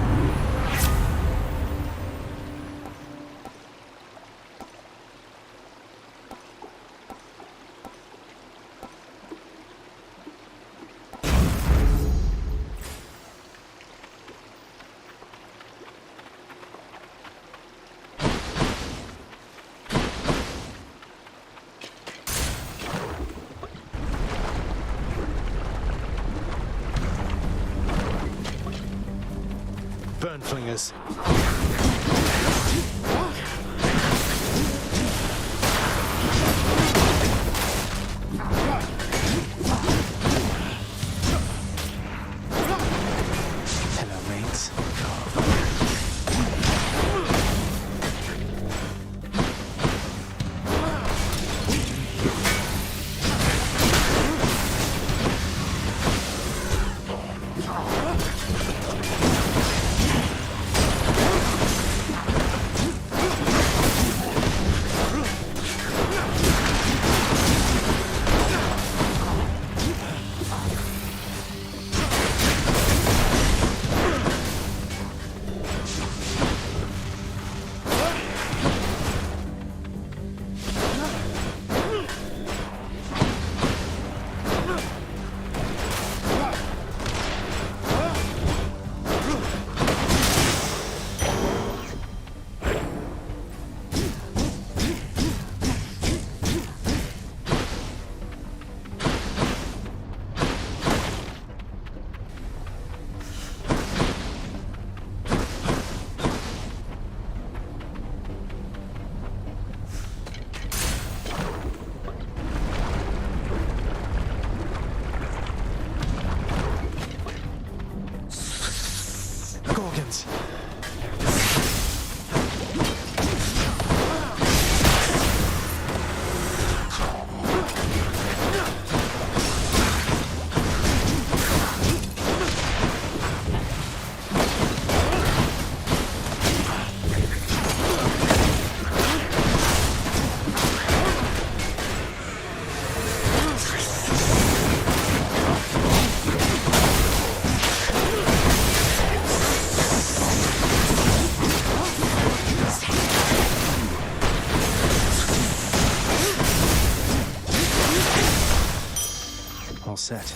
Burn flingers. Hello, mates. all set.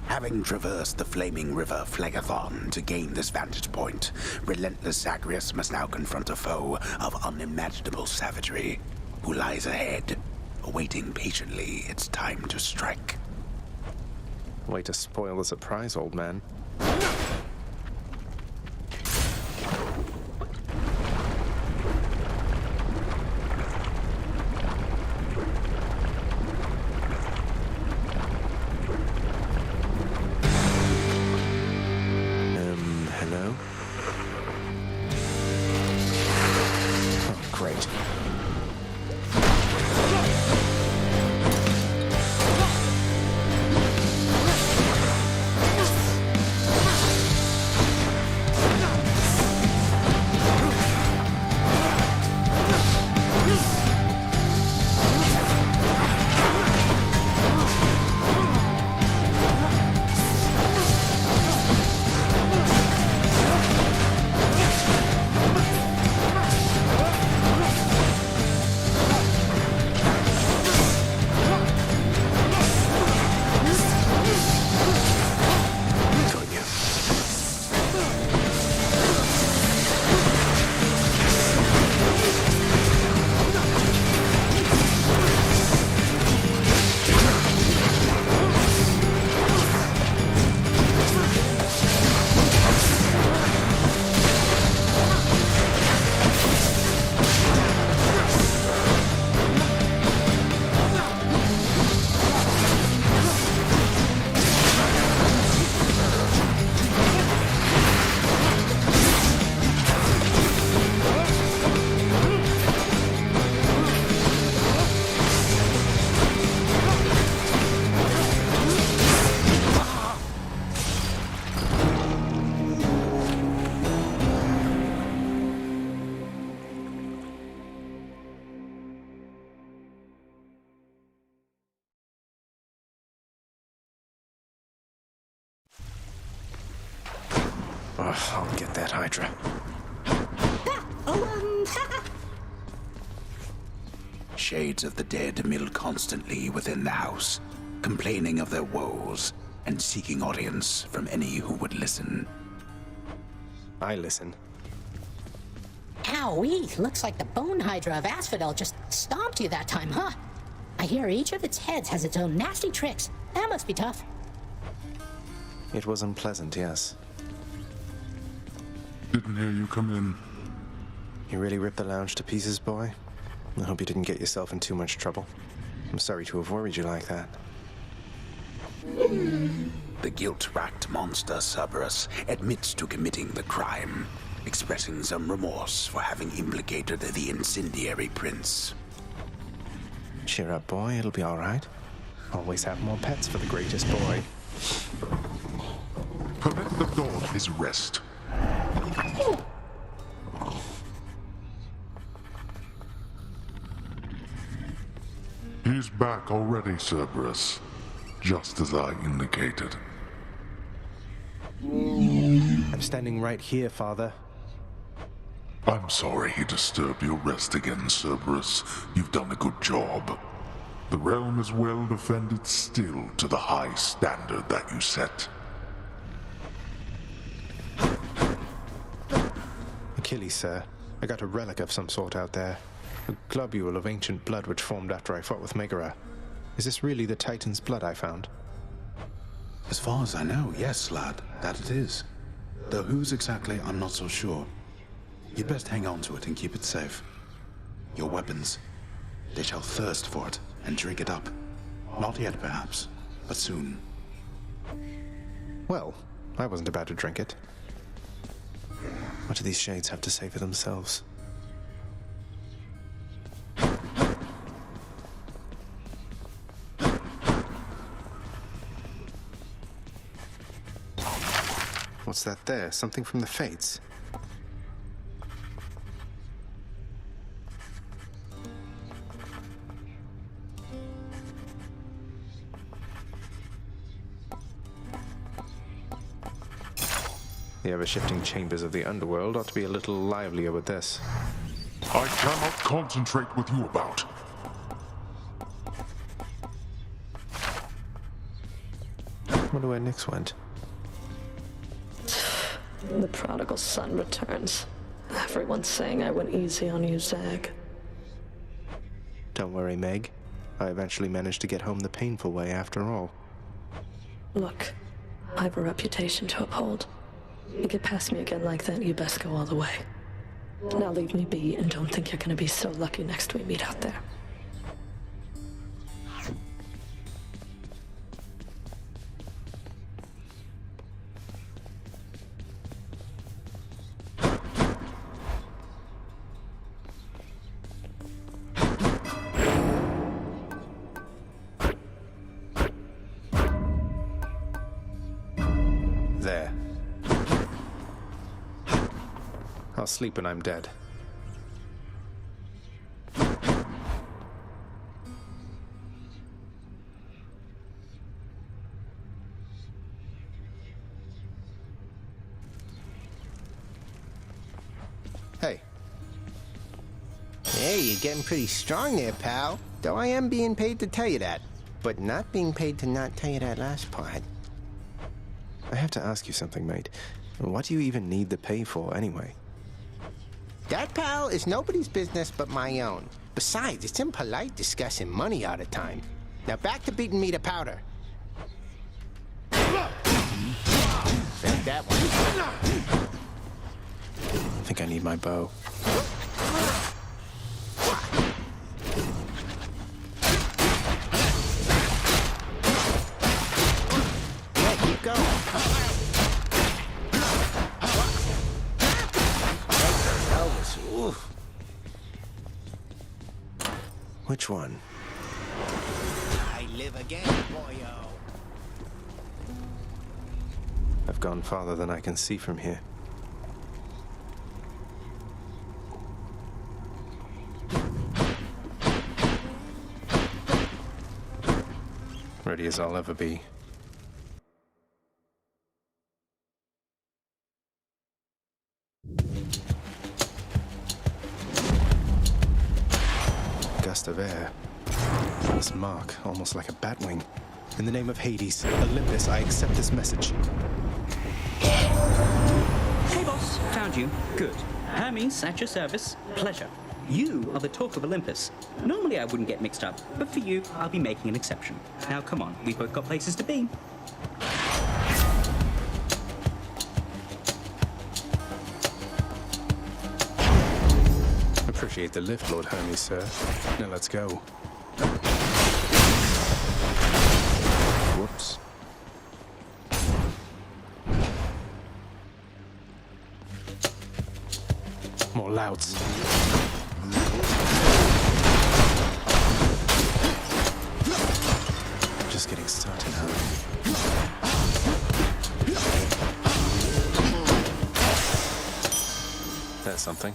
Having traversed the flaming river Phlegethon to gain this vantage point, relentless Zagreus must now confront a foe of unimaginable savagery, who lies ahead, awaiting patiently its time to strike. Way to spoil the surprise, old man. Hello? Oh, great. Oh, I'll get that Hydra. Shades of the dead mill constantly within the house, complaining of their woes and seeking audience from any who would listen. I listen. Owie, looks like the bone hydra of Asphodel just stomped you that time, huh? I hear each of its heads has its own nasty tricks. That must be tough. It was unpleasant, yes. Didn't hear you come in. You really ripped the lounge to pieces, boy? I hope you didn't get yourself in too much trouble. I'm sorry to have worried you like that. The guilt-racked monster Cerberus admits to committing the crime, expressing some remorse for having implicated the incendiary prince. Cheer up, boy. It'll be all right. Always have more pets for the greatest boy. Permit the dog his rest. He's back already, Cerberus. Just as I indicated. I'm standing right here, Father. I'm sorry he disturbed your rest again, Cerberus. You've done a good job. The realm is well defended still to the high standard that you set. Achilles, sir. I got a relic of some sort out there. A globule of ancient blood which formed after I fought with Megara. Is this really the Titan's blood I found? As far as I know, yes, lad, that it is. Though whose exactly, I'm not so sure. You'd best hang on to it and keep it safe. Your weapons, they shall thirst for it and drink it up. Not yet, perhaps, but soon. Well, I wasn't about to drink it. What do these shades have to say for themselves? What's that there? Something from the Fates? The ever-shifting chambers of the underworld ought to be a little livelier with this. I cannot concentrate with you about. Wonder where Nyx went. The prodigal son returns. Everyone's saying I went easy on you, Zag. Don't worry, Meg. I eventually managed to get home the painful way after all. Look, I have a reputation to uphold. You get past me again like that, you best go all the way. Now leave me be and don't think you're gonna be so lucky next we meet out there. There. I'll sleep when I'm dead. Hey. Hey, you're getting pretty strong there, pal. Though I am being paid to tell you that. But not being paid to not tell you that last part. I have to ask you something, mate. What do you even need the pay for, anyway? That, pal, is nobody's business but my own. Besides, it's impolite discussing money all the time. Now back to beating me to powder. Take that one. I think I need my bow. Yeah, keep going. Oof. Which one? I live again, boyo. I've gone farther than I can see from here. Ready as I'll ever be. Gust of air. This mark, almost like a batwing. In the name of Hades, Olympus, I accept this message. Hey, boss. Found you. Good. Hermes, at your service. Pleasure. You are the talk of Olympus. Normally I wouldn't get mixed up, but for you, I'll be making an exception. Now, come on. We've both got places to be. Appreciate the lift, Lord Hermes, sir. Now let's go. Whoops. More louds. Just getting started, huh? That's something.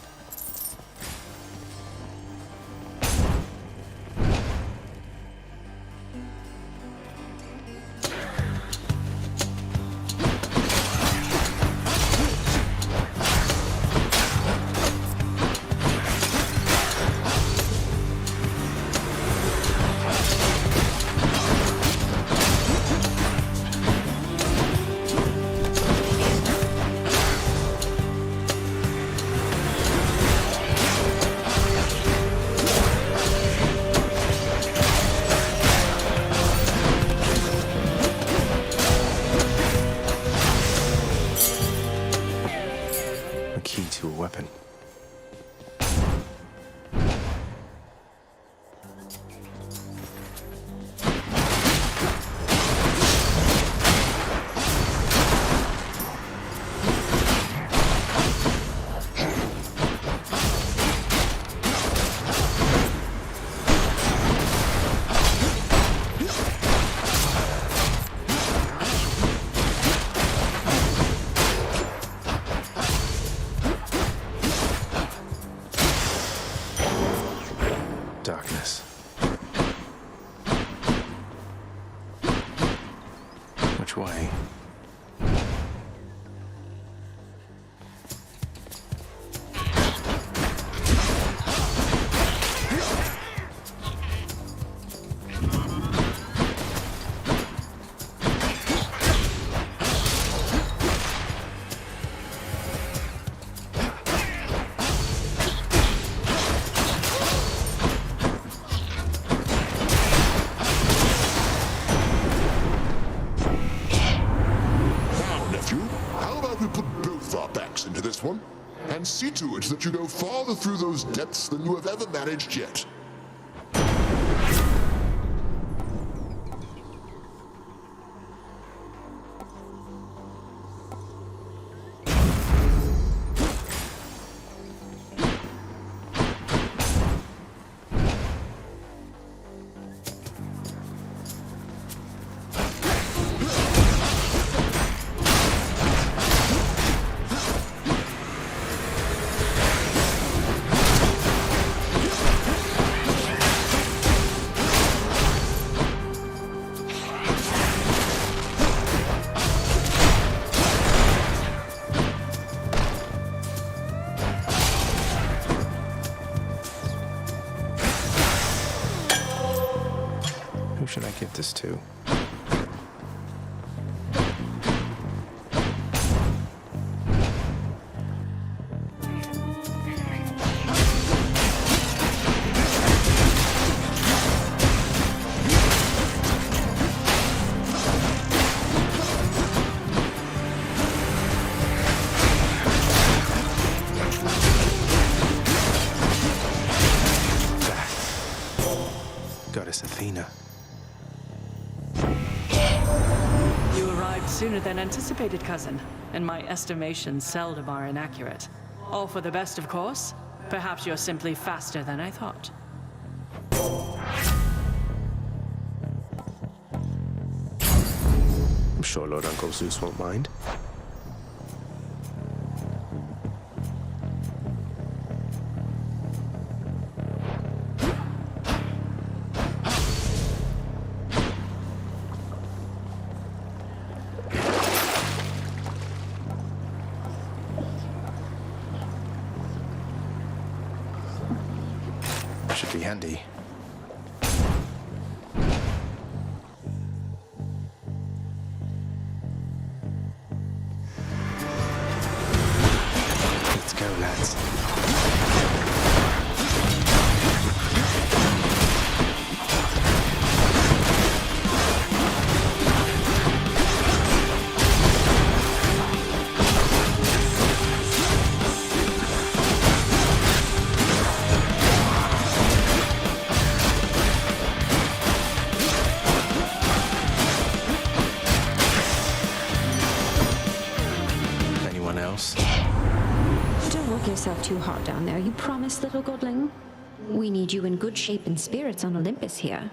To a weapon. this one, and see to it that you go farther through those depths than you have ever managed yet. Who should I give this to? Goddess Athena. You arrived sooner than anticipated, cousin, and my estimations seldom are inaccurate. All for the best, of course. Perhaps you're simply faster than I thought. I'm sure Lord Uncle Zeus won't mind. Should be handy. Let's go, lads. Don't work yourself too hard down there, you promise, little godling? We need you in good shape and spirits on Olympus here.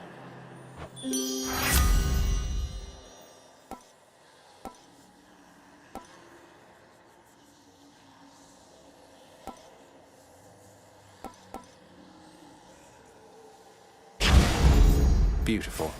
Beautiful.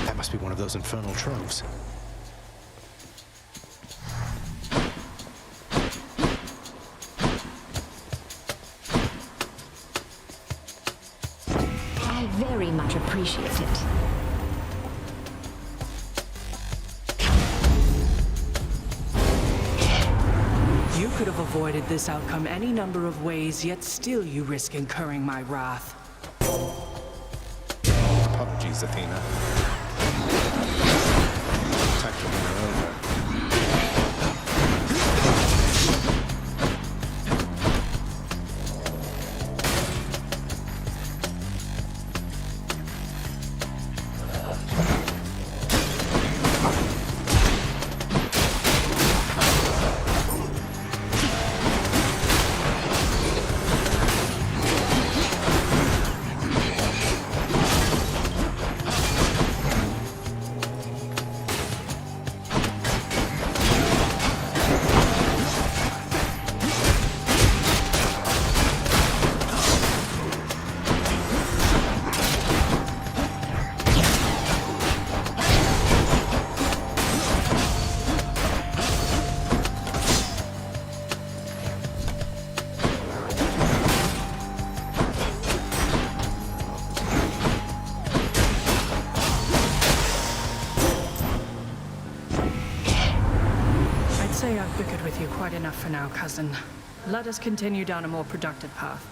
That must be one of those infernal troves. I very much appreciate it. You could have avoided this outcome any number of ways, yet still you risk incurring my wrath. Apologies, Athena. Tactically over. I've bickered with you quite enough for now, cousin. Let us continue down a more productive path.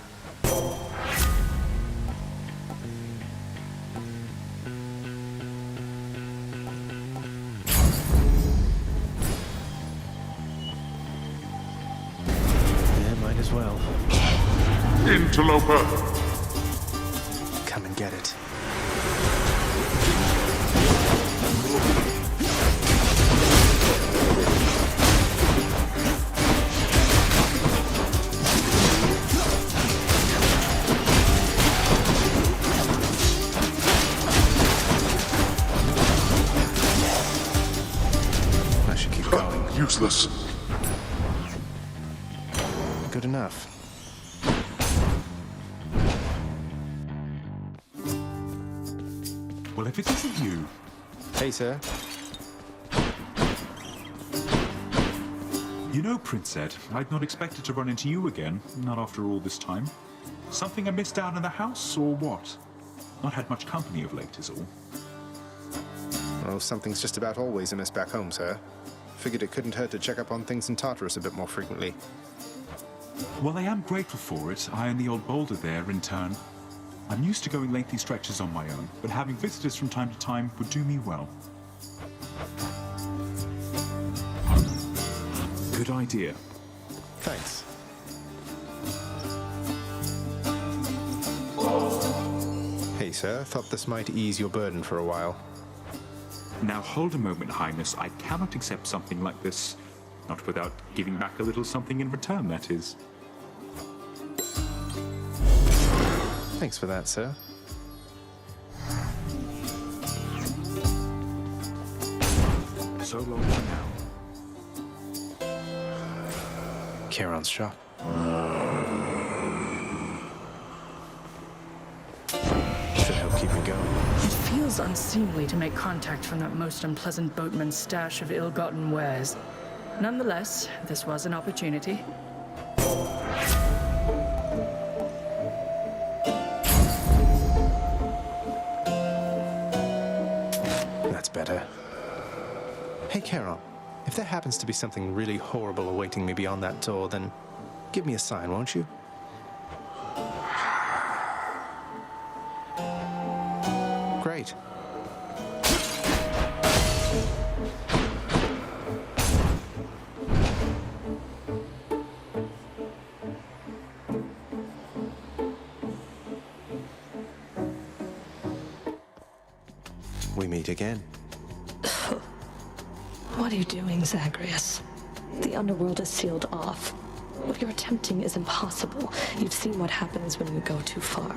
Yeah, might as well. Interloper! Come and get it. Useless. Good enough. Well, if it isn't you... Hey, sir. You know, Prince Ed, I'd not expected to run into you again, not after all this time. Something I missed out in the house, or what? Not had much company of late, is all. Well, something's just about always amiss back home, sir. Figured it couldn't hurt to check up on things in Tartarus a bit more frequently. Well, I am grateful for it, I and the old boulder there in turn. I'm used to going lengthy stretches on my own, but having visitors from time to time would do me well. Good idea. Thanks. Hey, sir. Thought this might ease your burden for a while. Now hold a moment, Highness. I cannot accept something like this. Not without giving back a little something in return, that is. Thanks for that, sir. So long for now. Charon's shop. Should help keep me going. It feels unseemly to make contact from that most unpleasant boatman's stash of ill-gotten wares. Nonetheless, this was an opportunity. That's better. Hey, Charon. If there happens to be something really horrible awaiting me beyond that door, then give me a sign, won't you? Great. We meet again. What are you doing, Zagreus? The underworld is sealed off. What you're attempting is impossible. You've seen what happens when you go too far.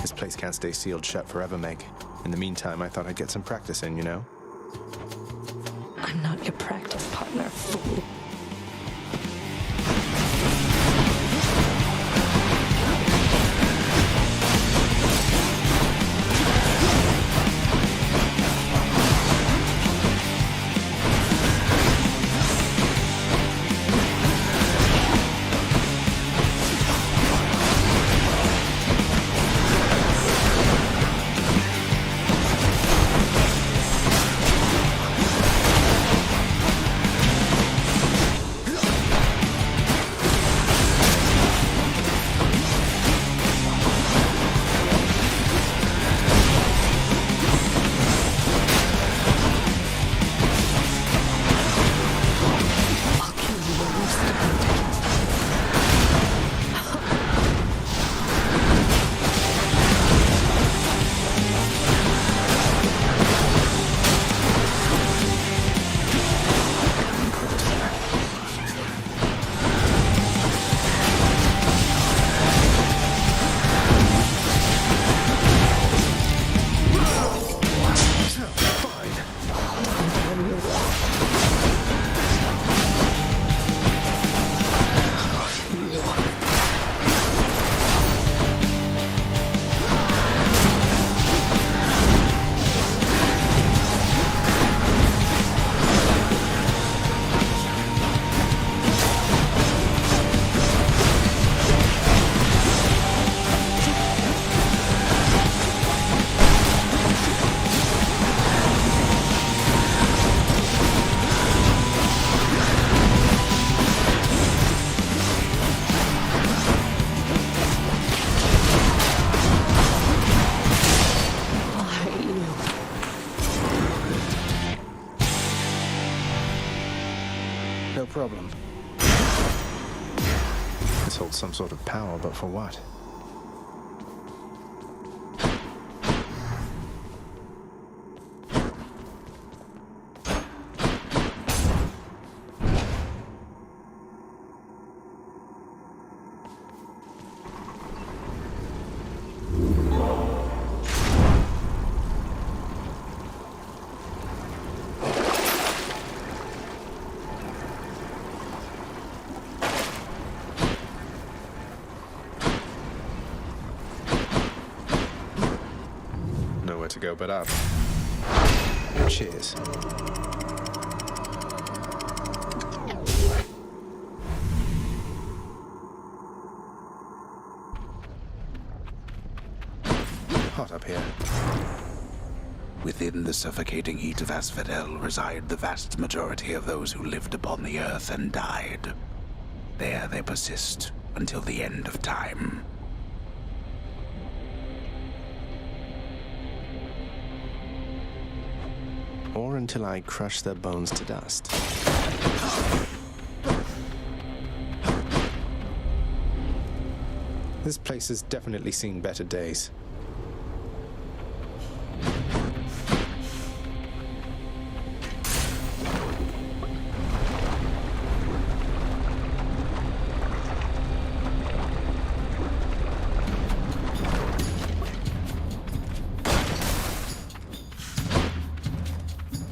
This place can't stay sealed shut forever, Meg. In the meantime, I thought I'd get some practice in, you know? I'm not your practice partner, fool. problem. This holds some sort of power, but for what? To go but up. Cheers. Hot up here. Within the suffocating heat of Asphodel reside the vast majority of those who lived upon the earth and died. There they persist until the end of time. Or until I crush their bones to dust. This place has definitely seen better days.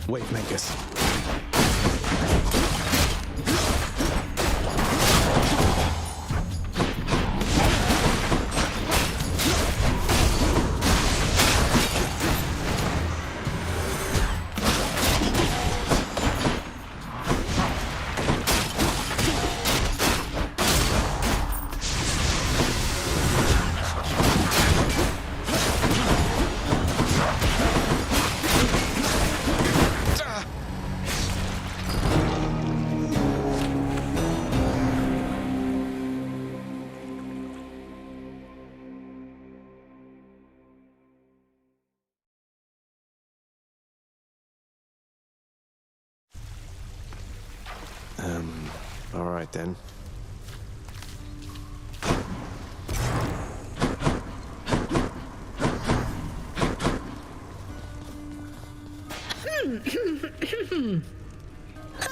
Wave makers. All right then.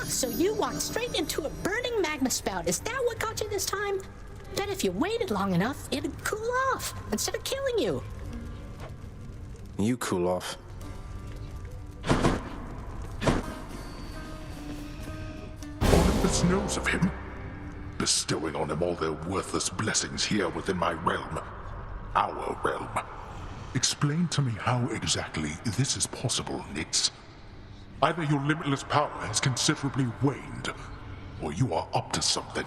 So you walked straight into a burning magma spout. Is that what got you this time? Bet if you waited long enough, it'd cool off instead of killing you. You cool off. Olympus knows of him, bestowing on him all their worthless blessings here within my realm. Our realm. Explain to me how exactly this is possible, Nix. Either your limitless power has considerably waned, or you are up to something.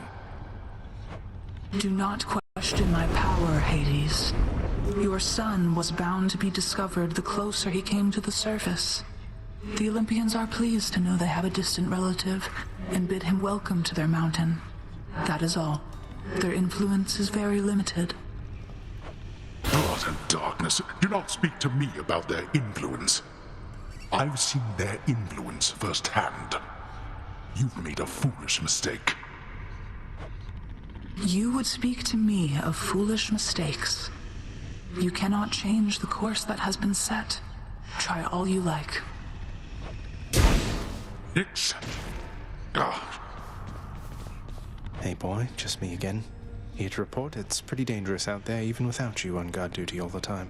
Do not question my power, Hades. Your son was bound to be discovered the closer he came to the surface. The Olympians are pleased to know they have a distant relative and bid him welcome to their mountain. That is all. Their influence is very limited. Blood and darkness. Do not speak to me about their influence. I've seen their influence firsthand. You've made a foolish mistake. You would speak to me of foolish mistakes. You cannot change the course that has been set. Try all you like. Nix. Hey boy, just me again. Here to report it's pretty dangerous out there even without you on guard duty all the time.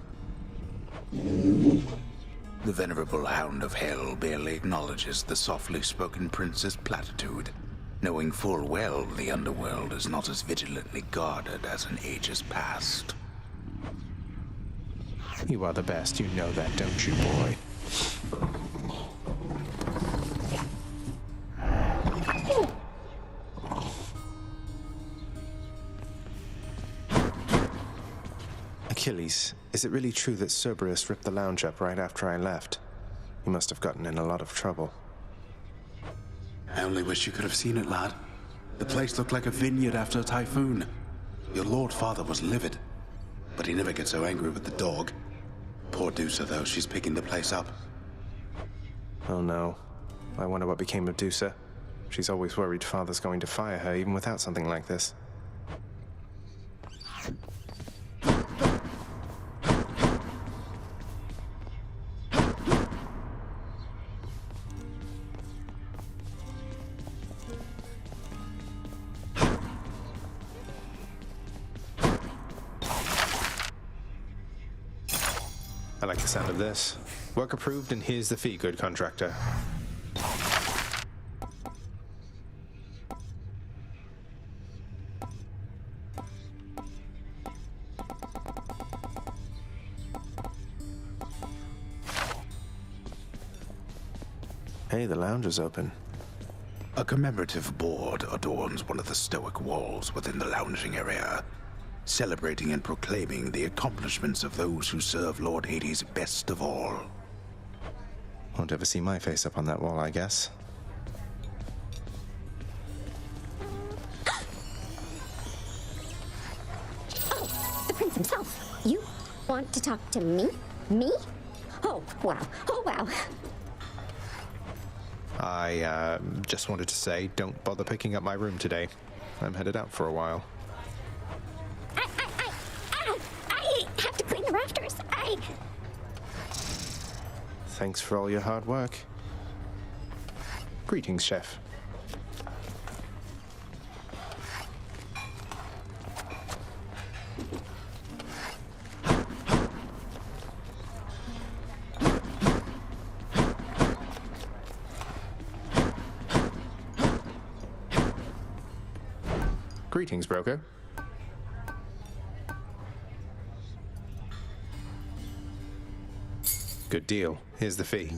The venerable Hound of Hell barely acknowledges the softly spoken prince's platitude, knowing full well the underworld is not as vigilantly guarded as in ages past. You are the best, you know that, don't you, boy? Achilles, is it really true that Cerberus ripped the lounge up right after I left? He must have gotten in a lot of trouble. I only wish you could have seen it, lad. The place looked like a vineyard after a typhoon. Your Lord Father was livid, but he never gets so angry with the dog. Poor Dusa, though, she's picking the place up. Oh no. I wonder what became of Dusa. She's always worried Father's going to fire her even without something like this. I like the sound of this. Work approved, and here's the fee, good contractor. Hey, the lounge is open. A commemorative board adorns one of the stoic walls within the lounging area, celebrating and proclaiming the accomplishments of those who serve Lord Hades best of all. Won't ever see my face up on that wall, I guess. Oh, the prince himself. You want to talk to me? Me? Oh, wow. Oh, wow. I just wanted to say, don't bother picking up my room today. I'm headed out for a while. I have to clean the rafters. Thanks for all your hard work. Greetings, Chef. Greetings, broker. Good deal. Here's the fee.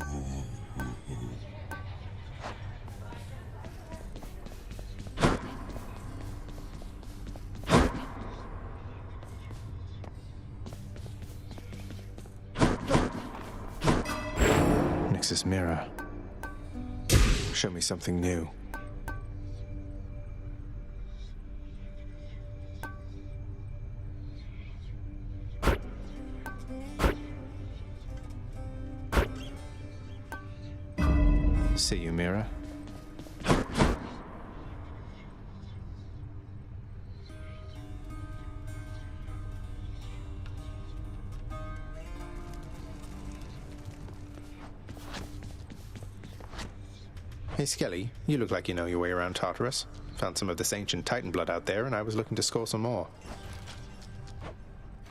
Nix's mirror. Show me something new. See you, mirror. Hey, Skelly, you look like you know your way around Tartarus. Found some of this ancient Titan blood out there, and I was looking to score some more.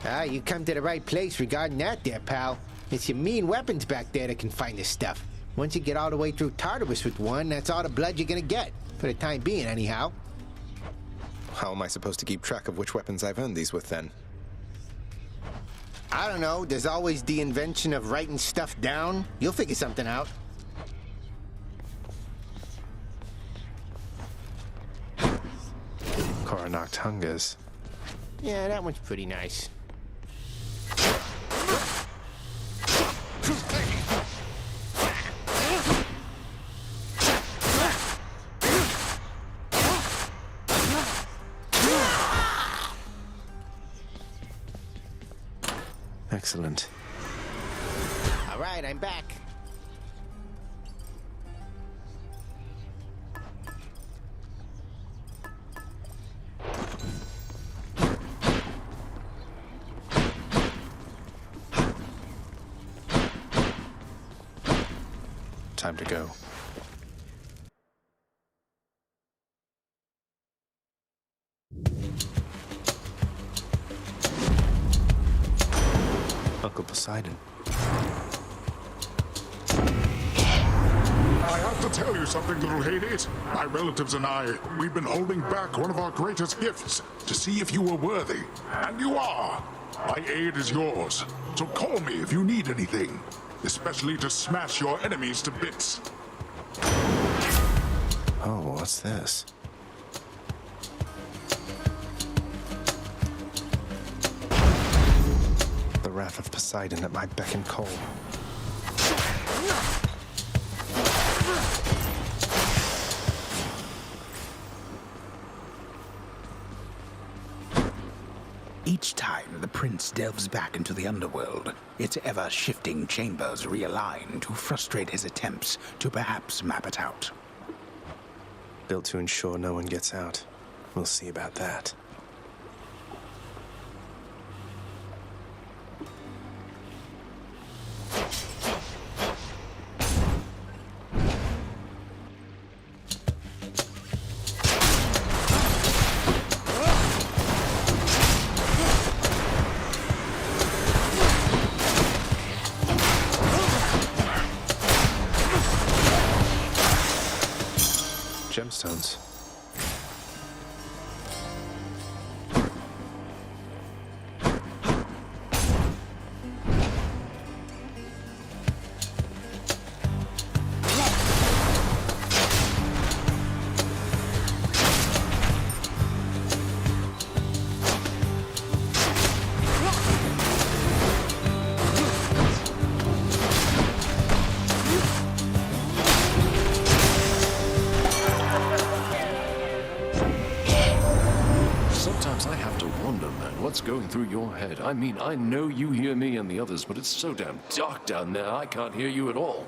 Ah, you come to the right place regarding that there, pal. It's your mean weapons back there that can find this stuff. Once you get all the way through Tartarus with one, that's all the blood you're gonna get. For the time being, anyhow. How am I supposed to keep track of which weapons I've earned these with, then? I don't know. There's always the invention of writing stuff down. You'll figure something out. Coronach Hungers. Yeah, that one's pretty nice. Excellent. All right, I'm back. Time to go. Uncle Poseidon. I have to tell you something, little Hades. My relatives and I, we've been holding back one of our greatest gifts to see if you were worthy. And you are. My aid is yours. So call me if you need anything, especially to smash your enemies to bits. Oh, what's this? The wrath of Poseidon at my beck and call. Each time the prince delves back into the underworld, its ever-shifting chambers realign to frustrate his attempts to perhaps map it out. built to ensure no one gets out. We'll see about that. Gemstones. What's going through your head? I mean, I know you hear me and the others, but it's so damn dark down there, I can't hear you at all.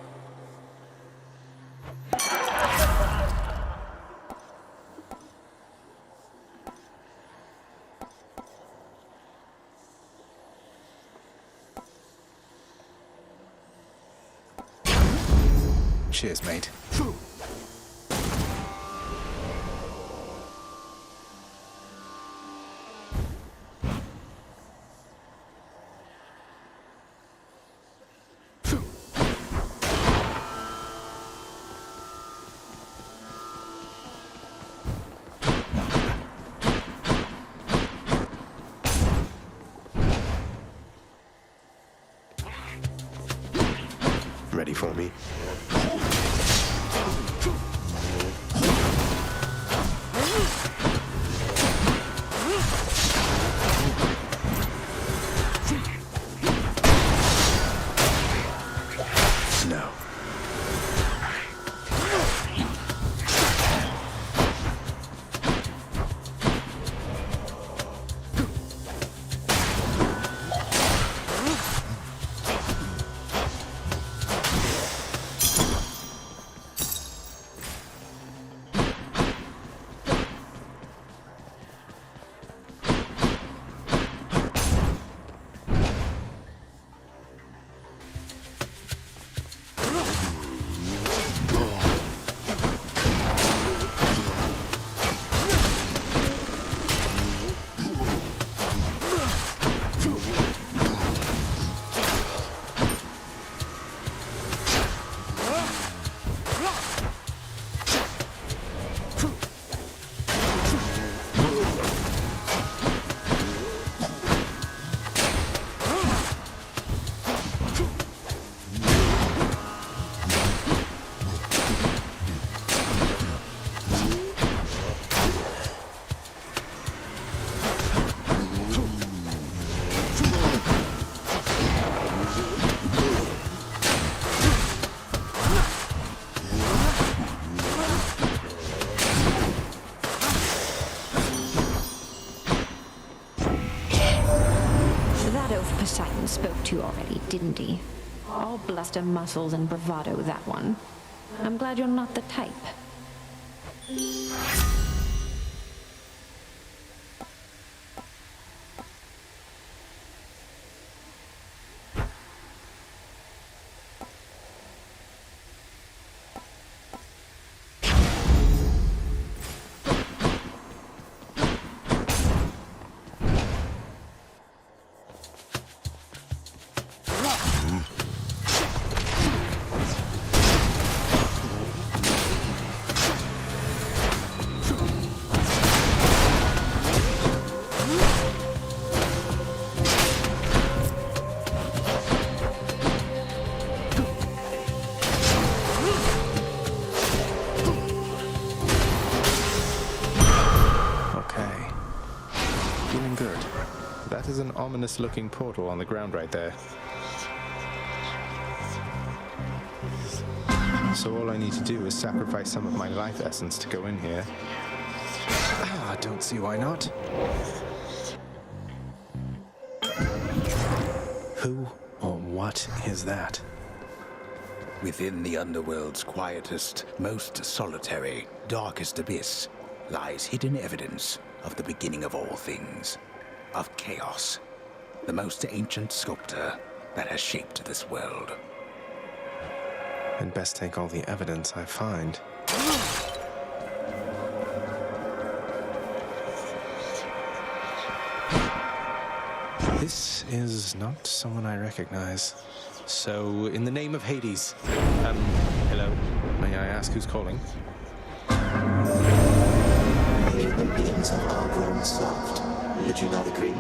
Cheers, mate. Ready for me? No. Poseidon spoke to you already, didn't he? All bluster, muscles, and bravado, that one. I'm glad you're not the type. That is an ominous-looking portal on the ground right there. So all I need to do is sacrifice some of my life essence to go in here. I don't see why not. Who or what is that? Within the underworld's quietest, most solitary, darkest abyss lies hidden evidence of the beginning of all things, of chaos, the most ancient sculptor that has shaped this world. I'd best take all the evidence I find. This is not someone I recognize. So, in the name of Hades, hello? May I ask who's calling? Human beings have all grown soft. Would you not agree?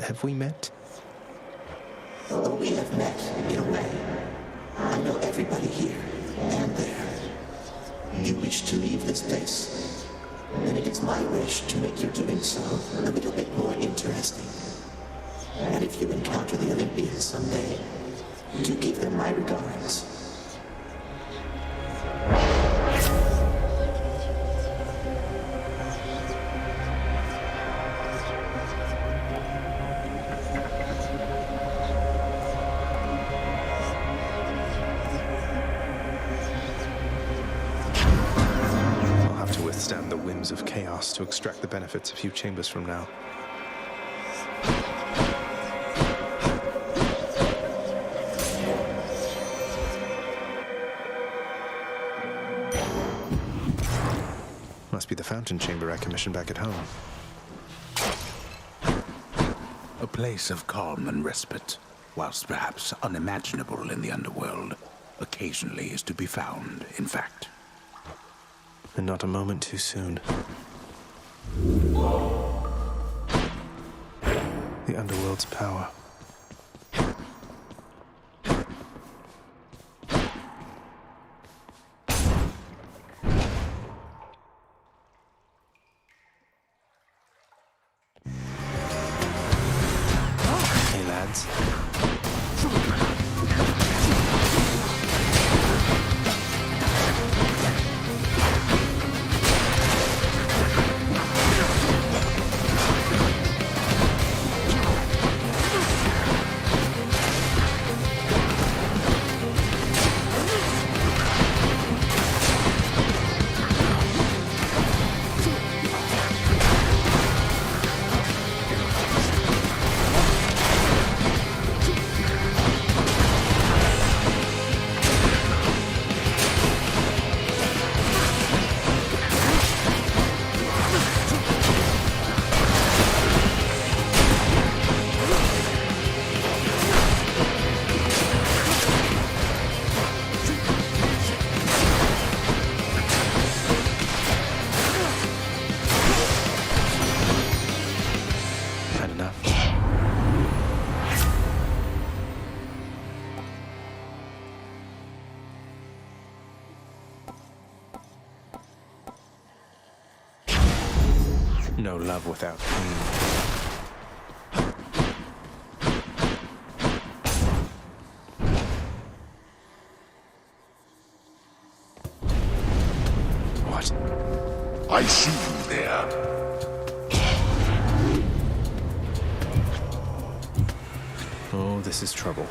Have we met? Oh, we have met, in a way. I know everybody here and there. You wish to leave this place, and it is my wish to make your doing so a little bit more interesting. And if you encounter the Olympians someday, do give them my regards. The whims of chaos to extract the benefits a few chambers from now. Must be the fountain chamber I commissioned back at home. A place of calm and respite, whilst perhaps unimaginable in the underworld, occasionally is to be found, in fact. And not a moment too soon. The underworld's power. Hey, lads. No love without pain. What? I see you there. Oh, this is trouble.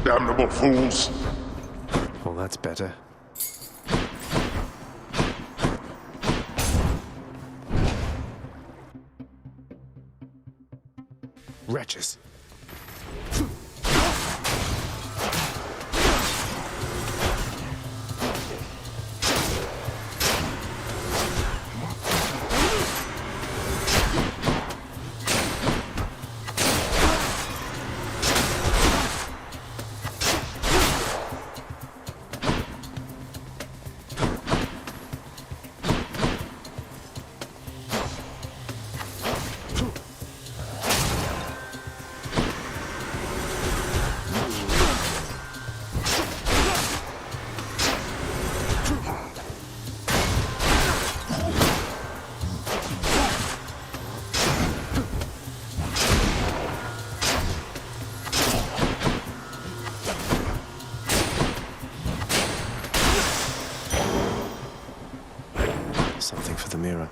Damnable fools! Well, that's better. Wretches. mirror.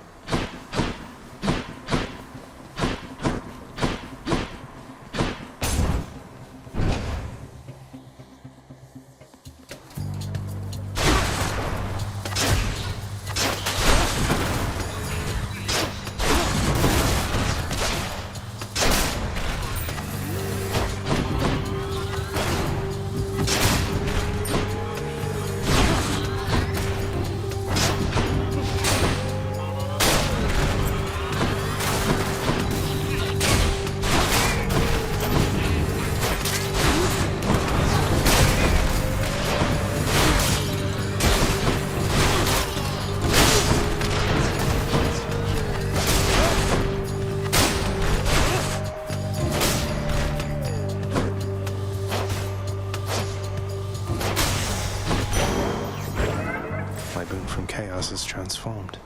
Is transformed.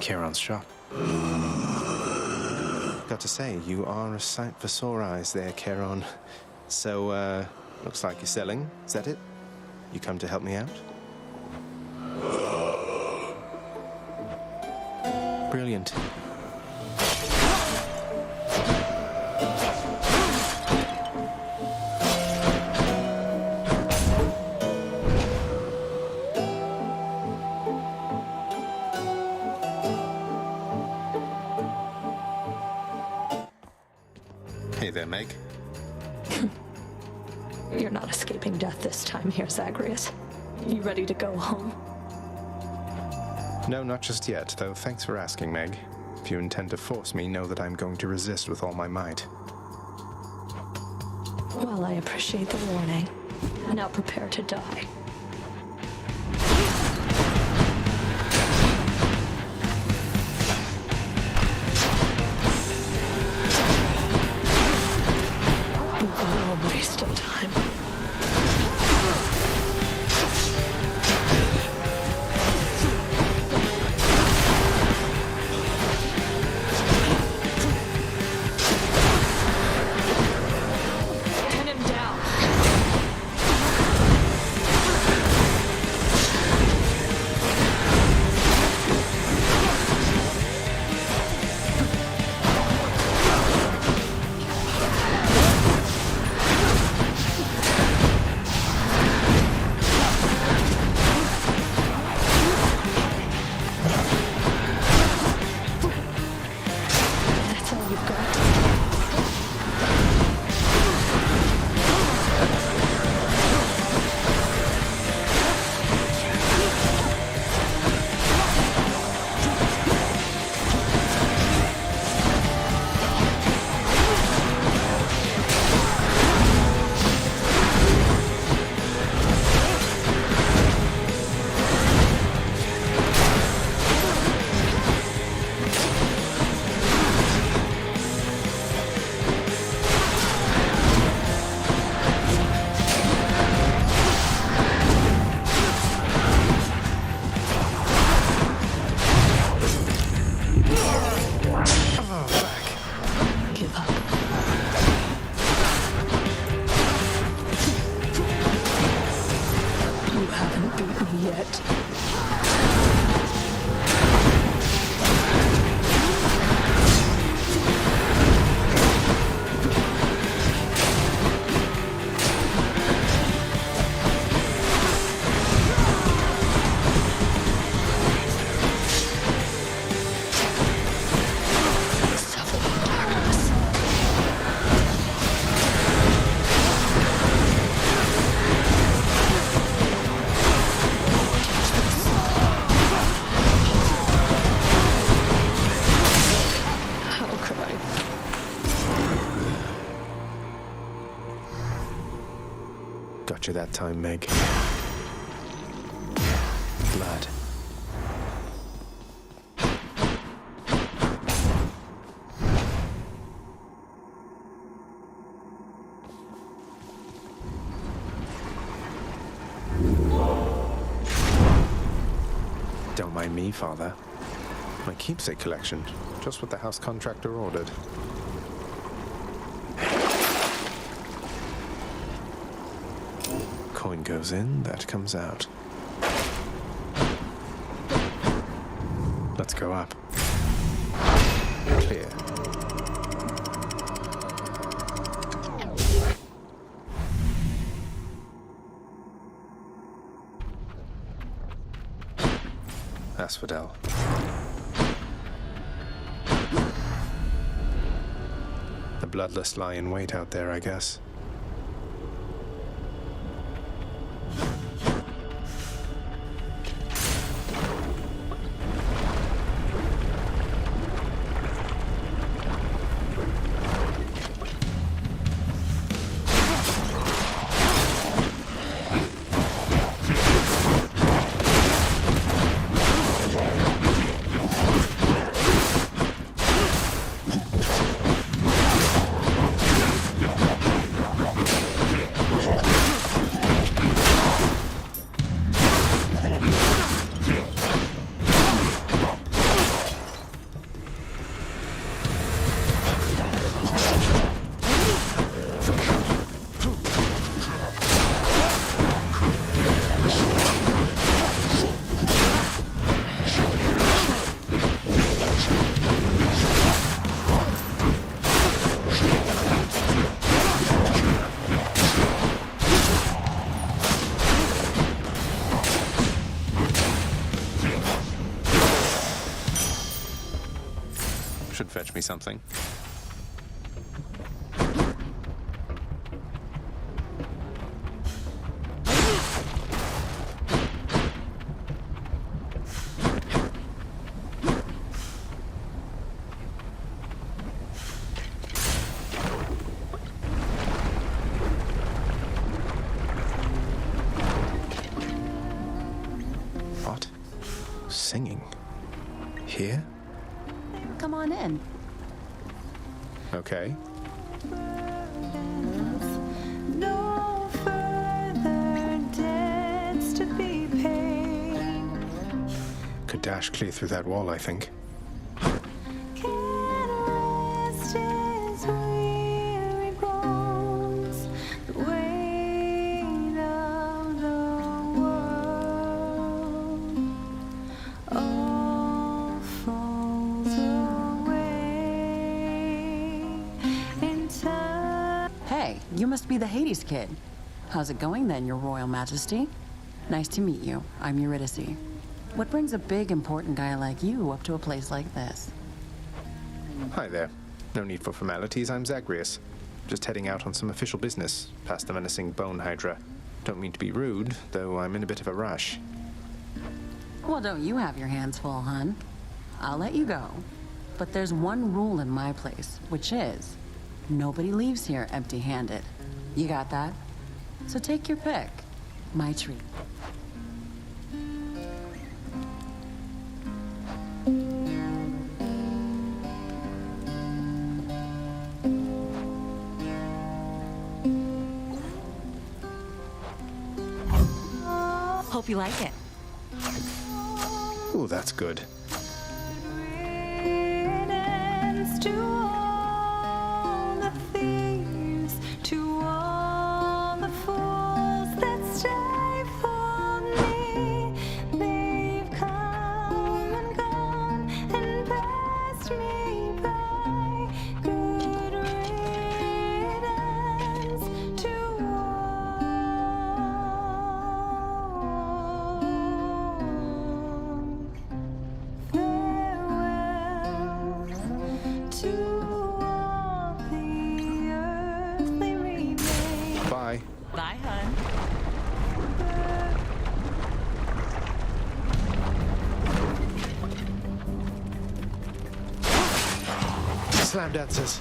Charon's shop. Got to say, you are a sight for sore eyes there, Charon. So, looks like you're selling. Is that it? You come to help me out? Brilliant. Hey there, Meg. You're not escaping death this time here, Zagreus. You ready to go home? No, not just yet, though thanks for asking, Meg. If you intend to force me, know that I'm going to resist with all my might. Well, I appreciate the warning. Now prepare to die. No waste of time. Pin him down. That's all you've got. Give up. You haven't beat me yet. Suffer in darkness. How could I? Got you that time, Meg. me, Father. My keepsake collection. Just what the house contractor ordered. Coin goes in, that comes out. Let's go up. Clear. Asphodel. The bloodless lie in wait out there, I guess. Should fetch me something. What? Singing? Here? Come on in. Okay. No further debts to be paid. Could dash clear through that wall, I think. Can rest his weary bones. The weight of the world all falls away in time. Hey, you must be the Hades kid. How's it going then, Your Royal Majesty? Nice to meet you. I'm Eurydice. What brings a big, important guy like you up to a place like this? Hi there. No need for formalities, I'm Zagreus. Just heading out on some official business, past the menacing bone hydra. Don't mean to be rude, though I'm in a bit of a rush. Well, don't you have your hands full, hun? I'll let you go. But there's one rule in my place, which is nobody leaves here empty-handed. You got that? So take your pick. My treat. Hope you like it. Ooh, that's good. Riddance to all the thieves, to all the fools that stifled me. They've come and gone and passed me by. Good riddance to Bye. Bye, hun. Slam dancers.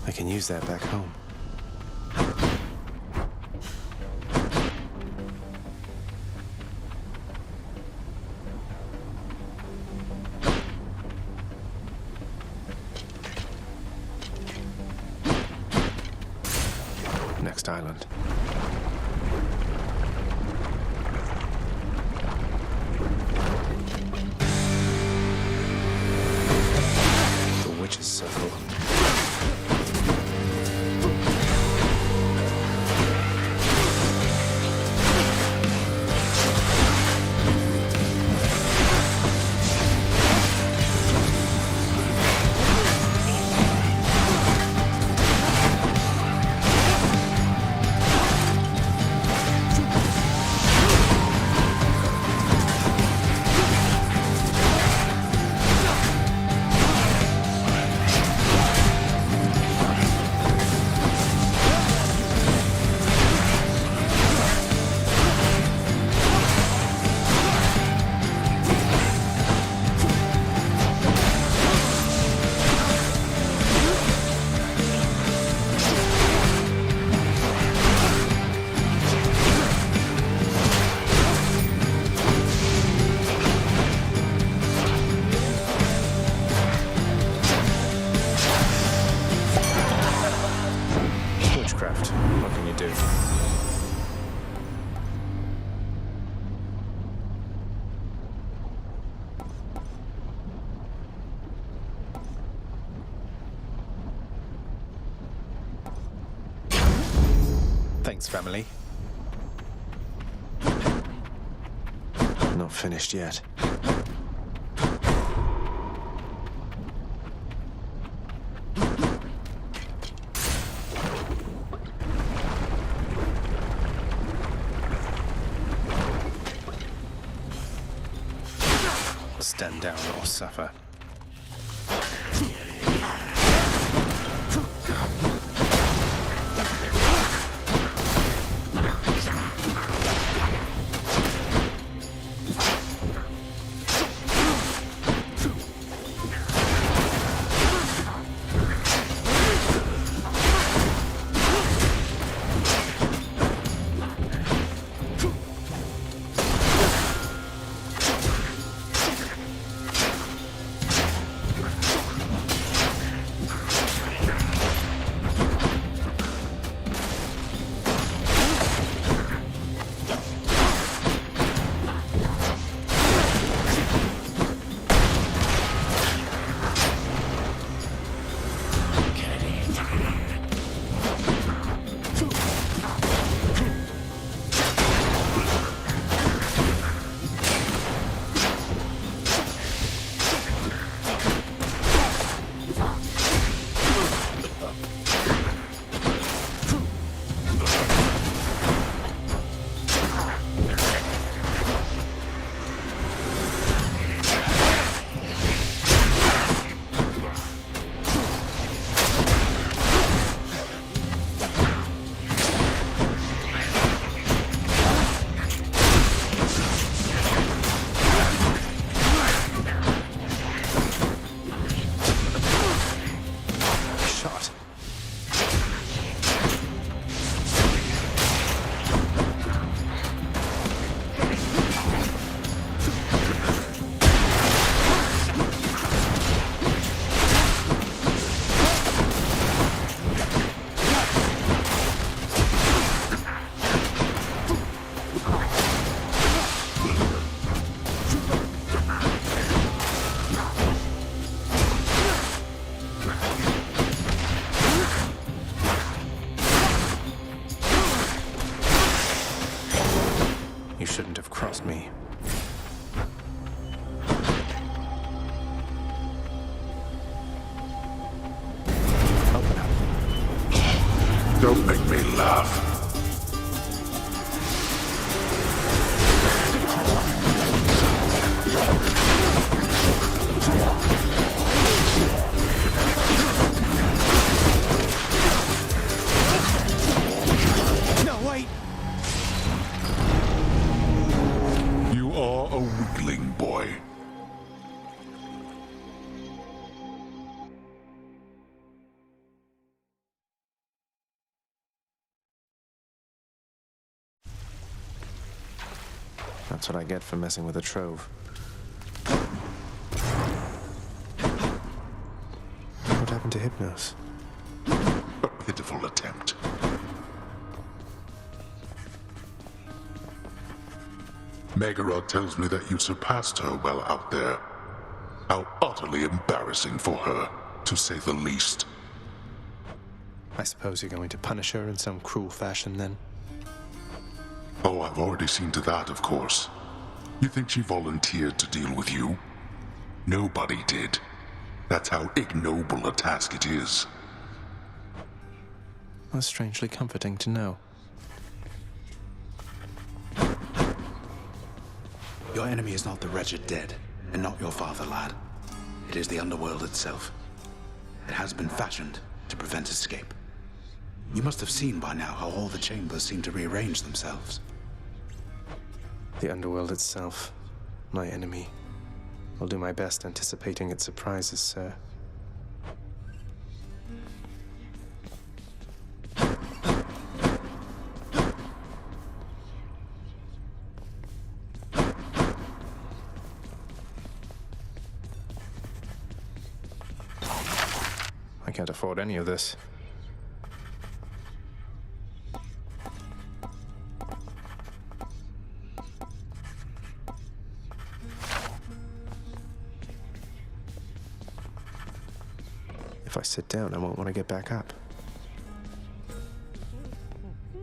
I can use that back home. Next island. The Witch's Circle. Witchcraft. What can you do? Thanks, family. Not finished yet. Stand down or suffer. You shouldn't have crossed me. Open up. Don't make me laugh. No, wait! You are a weakling, boy. That's what I get for messing with a trove. What happened to Hypnos? A pitiful attempt. Megara tells me that you surpassed her well out there. How utterly embarrassing for her, to say the least. I suppose you're going to punish her in some cruel fashion, then? Oh, I've already seen to that, of course. You think she volunteered to deal with you? Nobody did. That's how ignoble a task it is. That's strangely comforting to know. Your enemy is not the wretched dead, and not your father, lad. It is the underworld itself. It has been fashioned to prevent escape. You must have seen by now how all the chambers seem to rearrange themselves. The underworld itself, my enemy. I'll do my best anticipating its surprises, sir. I can't afford any of this. If I sit down, I won't want to get back up.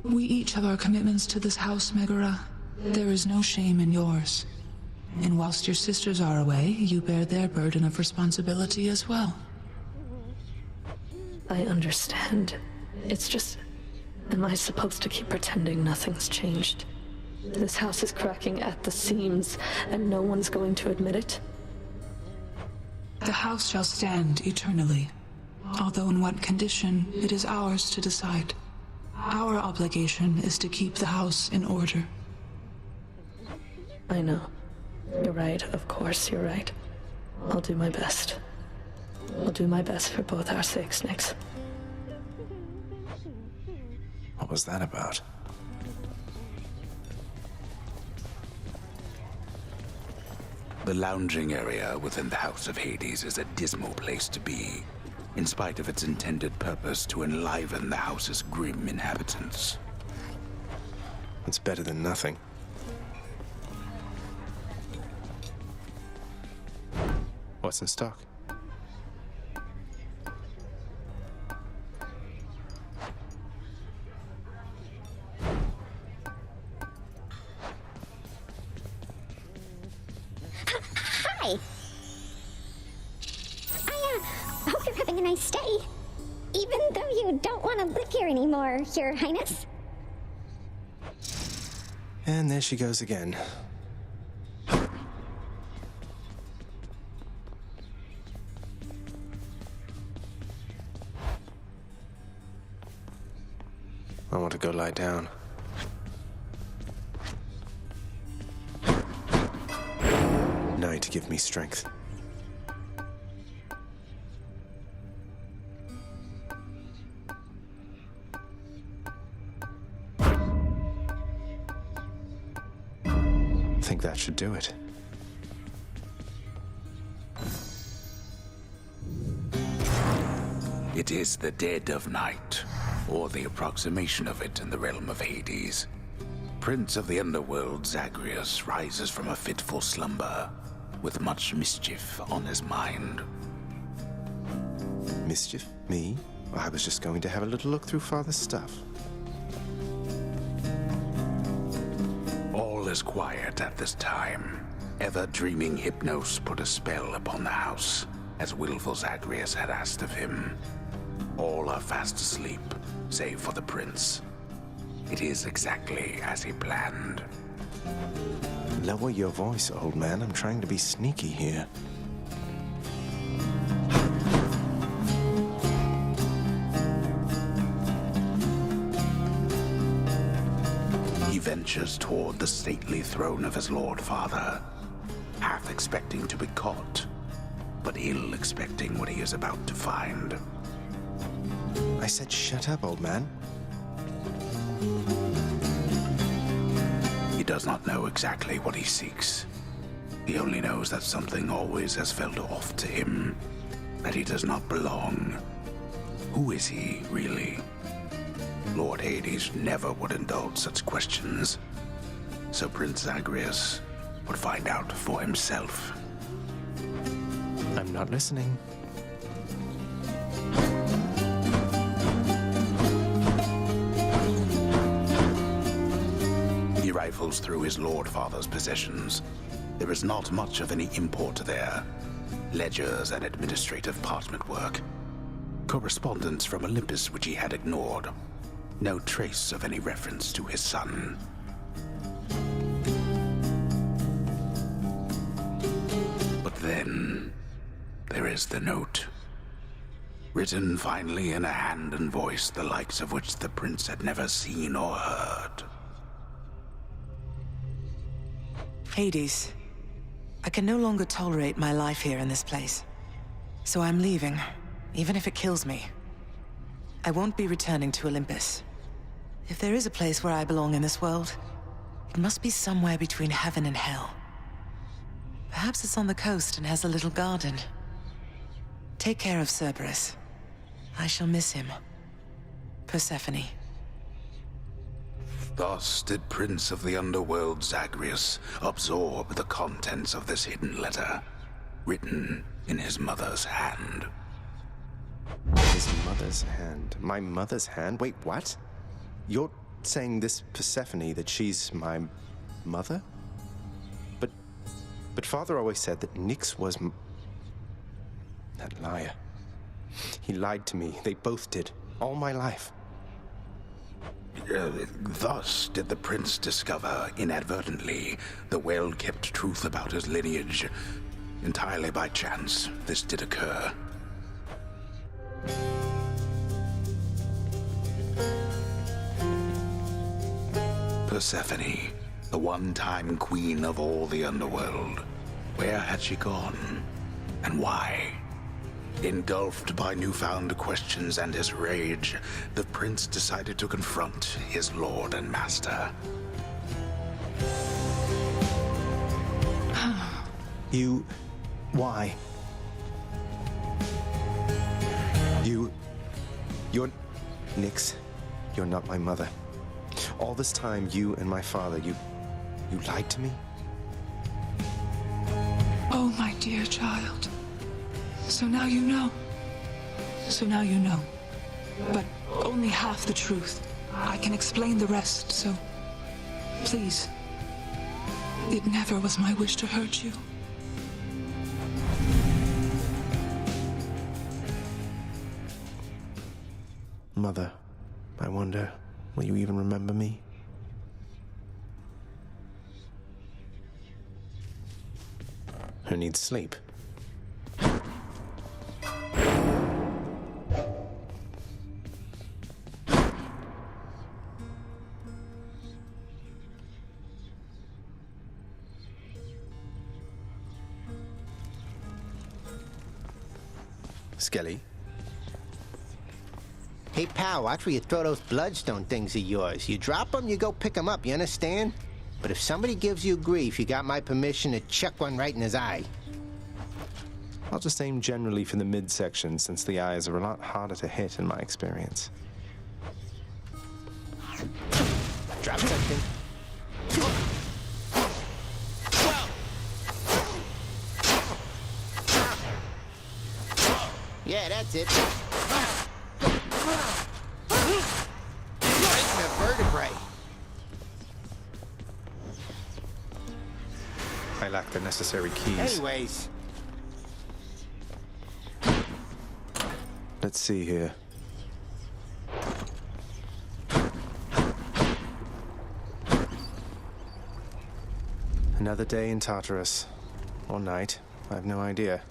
We each have our commitments to this house, Megara. There is no shame in yours. And whilst your sisters are away, you bear their burden of responsibility as well. I understand. It's just... Am I supposed to keep pretending nothing's changed? This house is cracking at the seams, and no one's going to admit it? The house shall stand eternally. Although in what condition, it is ours to decide. Our obligation is to keep the house in order. I know. You're right, of course you're right. I'll do my best. I'll do my best for both our sakes, Nix. What was that about? The lounging area within the House of Hades is a dismal place to be, in spite of its intended purpose to enliven the house's grim inhabitants. It's better than nothing. What's in stock? Hi! I hope you're having a nice stay. Even though you don't want to live here anymore, Your Highness. And there she goes again. I want to go lie down. Night to give me strength. Think that should do it. It is the dead of night, or the approximation of it in the realm of Hades. Prince of the underworld Zagreus rises from a fitful slumber, with much mischief on his mind. Mischief? Me? I was just going to have a little look through Father's stuff. All is quiet at this time. Ever-dreaming Hypnos put a spell upon the house, as willful Zagreus had asked of him. All are fast asleep, save for the prince. It is exactly as he planned. Lower your voice, old man. I'm trying to be sneaky here. He ventures toward the stately throne of his lord father, half expecting to be caught, but ill expecting what he is about to find. I said shut up, old man. He does not know exactly what he seeks. He only knows that something always has felt off to him, that he does not belong. Who is he, really? Lord Hades never would indulge such questions, so Prince Zagreus would find out for himself. I'm not listening. He rifles through his Lord Father's possessions. There is not much of any import there. Ledgers and administrative parchment work. Correspondence from Olympus which he had ignored. No trace of any reference to his son. But then, there is the note. Written finally in a hand and voice the likes of which the prince had never seen or heard. Hades, I can no longer tolerate my life here in this place. So I'm leaving, even if it kills me. I won't be returning to Olympus. If there is a place where I belong in this world, it must be somewhere between heaven and hell. Perhaps it's on the coast and has a little garden. Take care of Cerberus. I shall miss him. Persephone. Thus did Prince of the Underworld Zagreus absorb the contents of this hidden letter, written in his mother's hand. His mother's hand? My mother's hand? Wait, what? You're saying this Persephone, that she's my mother? But Father always said that Nyx was that liar. He lied to me. They both did. All my life. Thus did the prince discover, inadvertently, the well-kept truth about his lineage. Entirely by chance, this did occur. Persephone, the one-time queen of all the underworld. Where had she gone? And why? Engulfed by newfound questions and his rage, the prince decided to confront his lord and master. You... why? You're... Nyx, you're not my mother. All this time, you and my father, you lied to me? Oh, my dear child. So now you know. So now you know. But only half the truth. I can explain the rest, so... please. It never was my wish to hurt you. Mother, I wonder, will you even remember me? Who needs sleep? Skelly? Hey, pal, watch where you throw those bloodstone things of yours. You drop them, you go pick them up, you understand? But if somebody gives you grief, you got my permission to chuck one right in his eye. I'll just aim generally for the midsection, since the eyes are a lot harder to hit in my experience. Drop something. Yeah, that's it. Breaking a vertebrae. I lack the necessary keys. Anyways. Let's see here. Another day in Tartarus. Or night. I have no idea.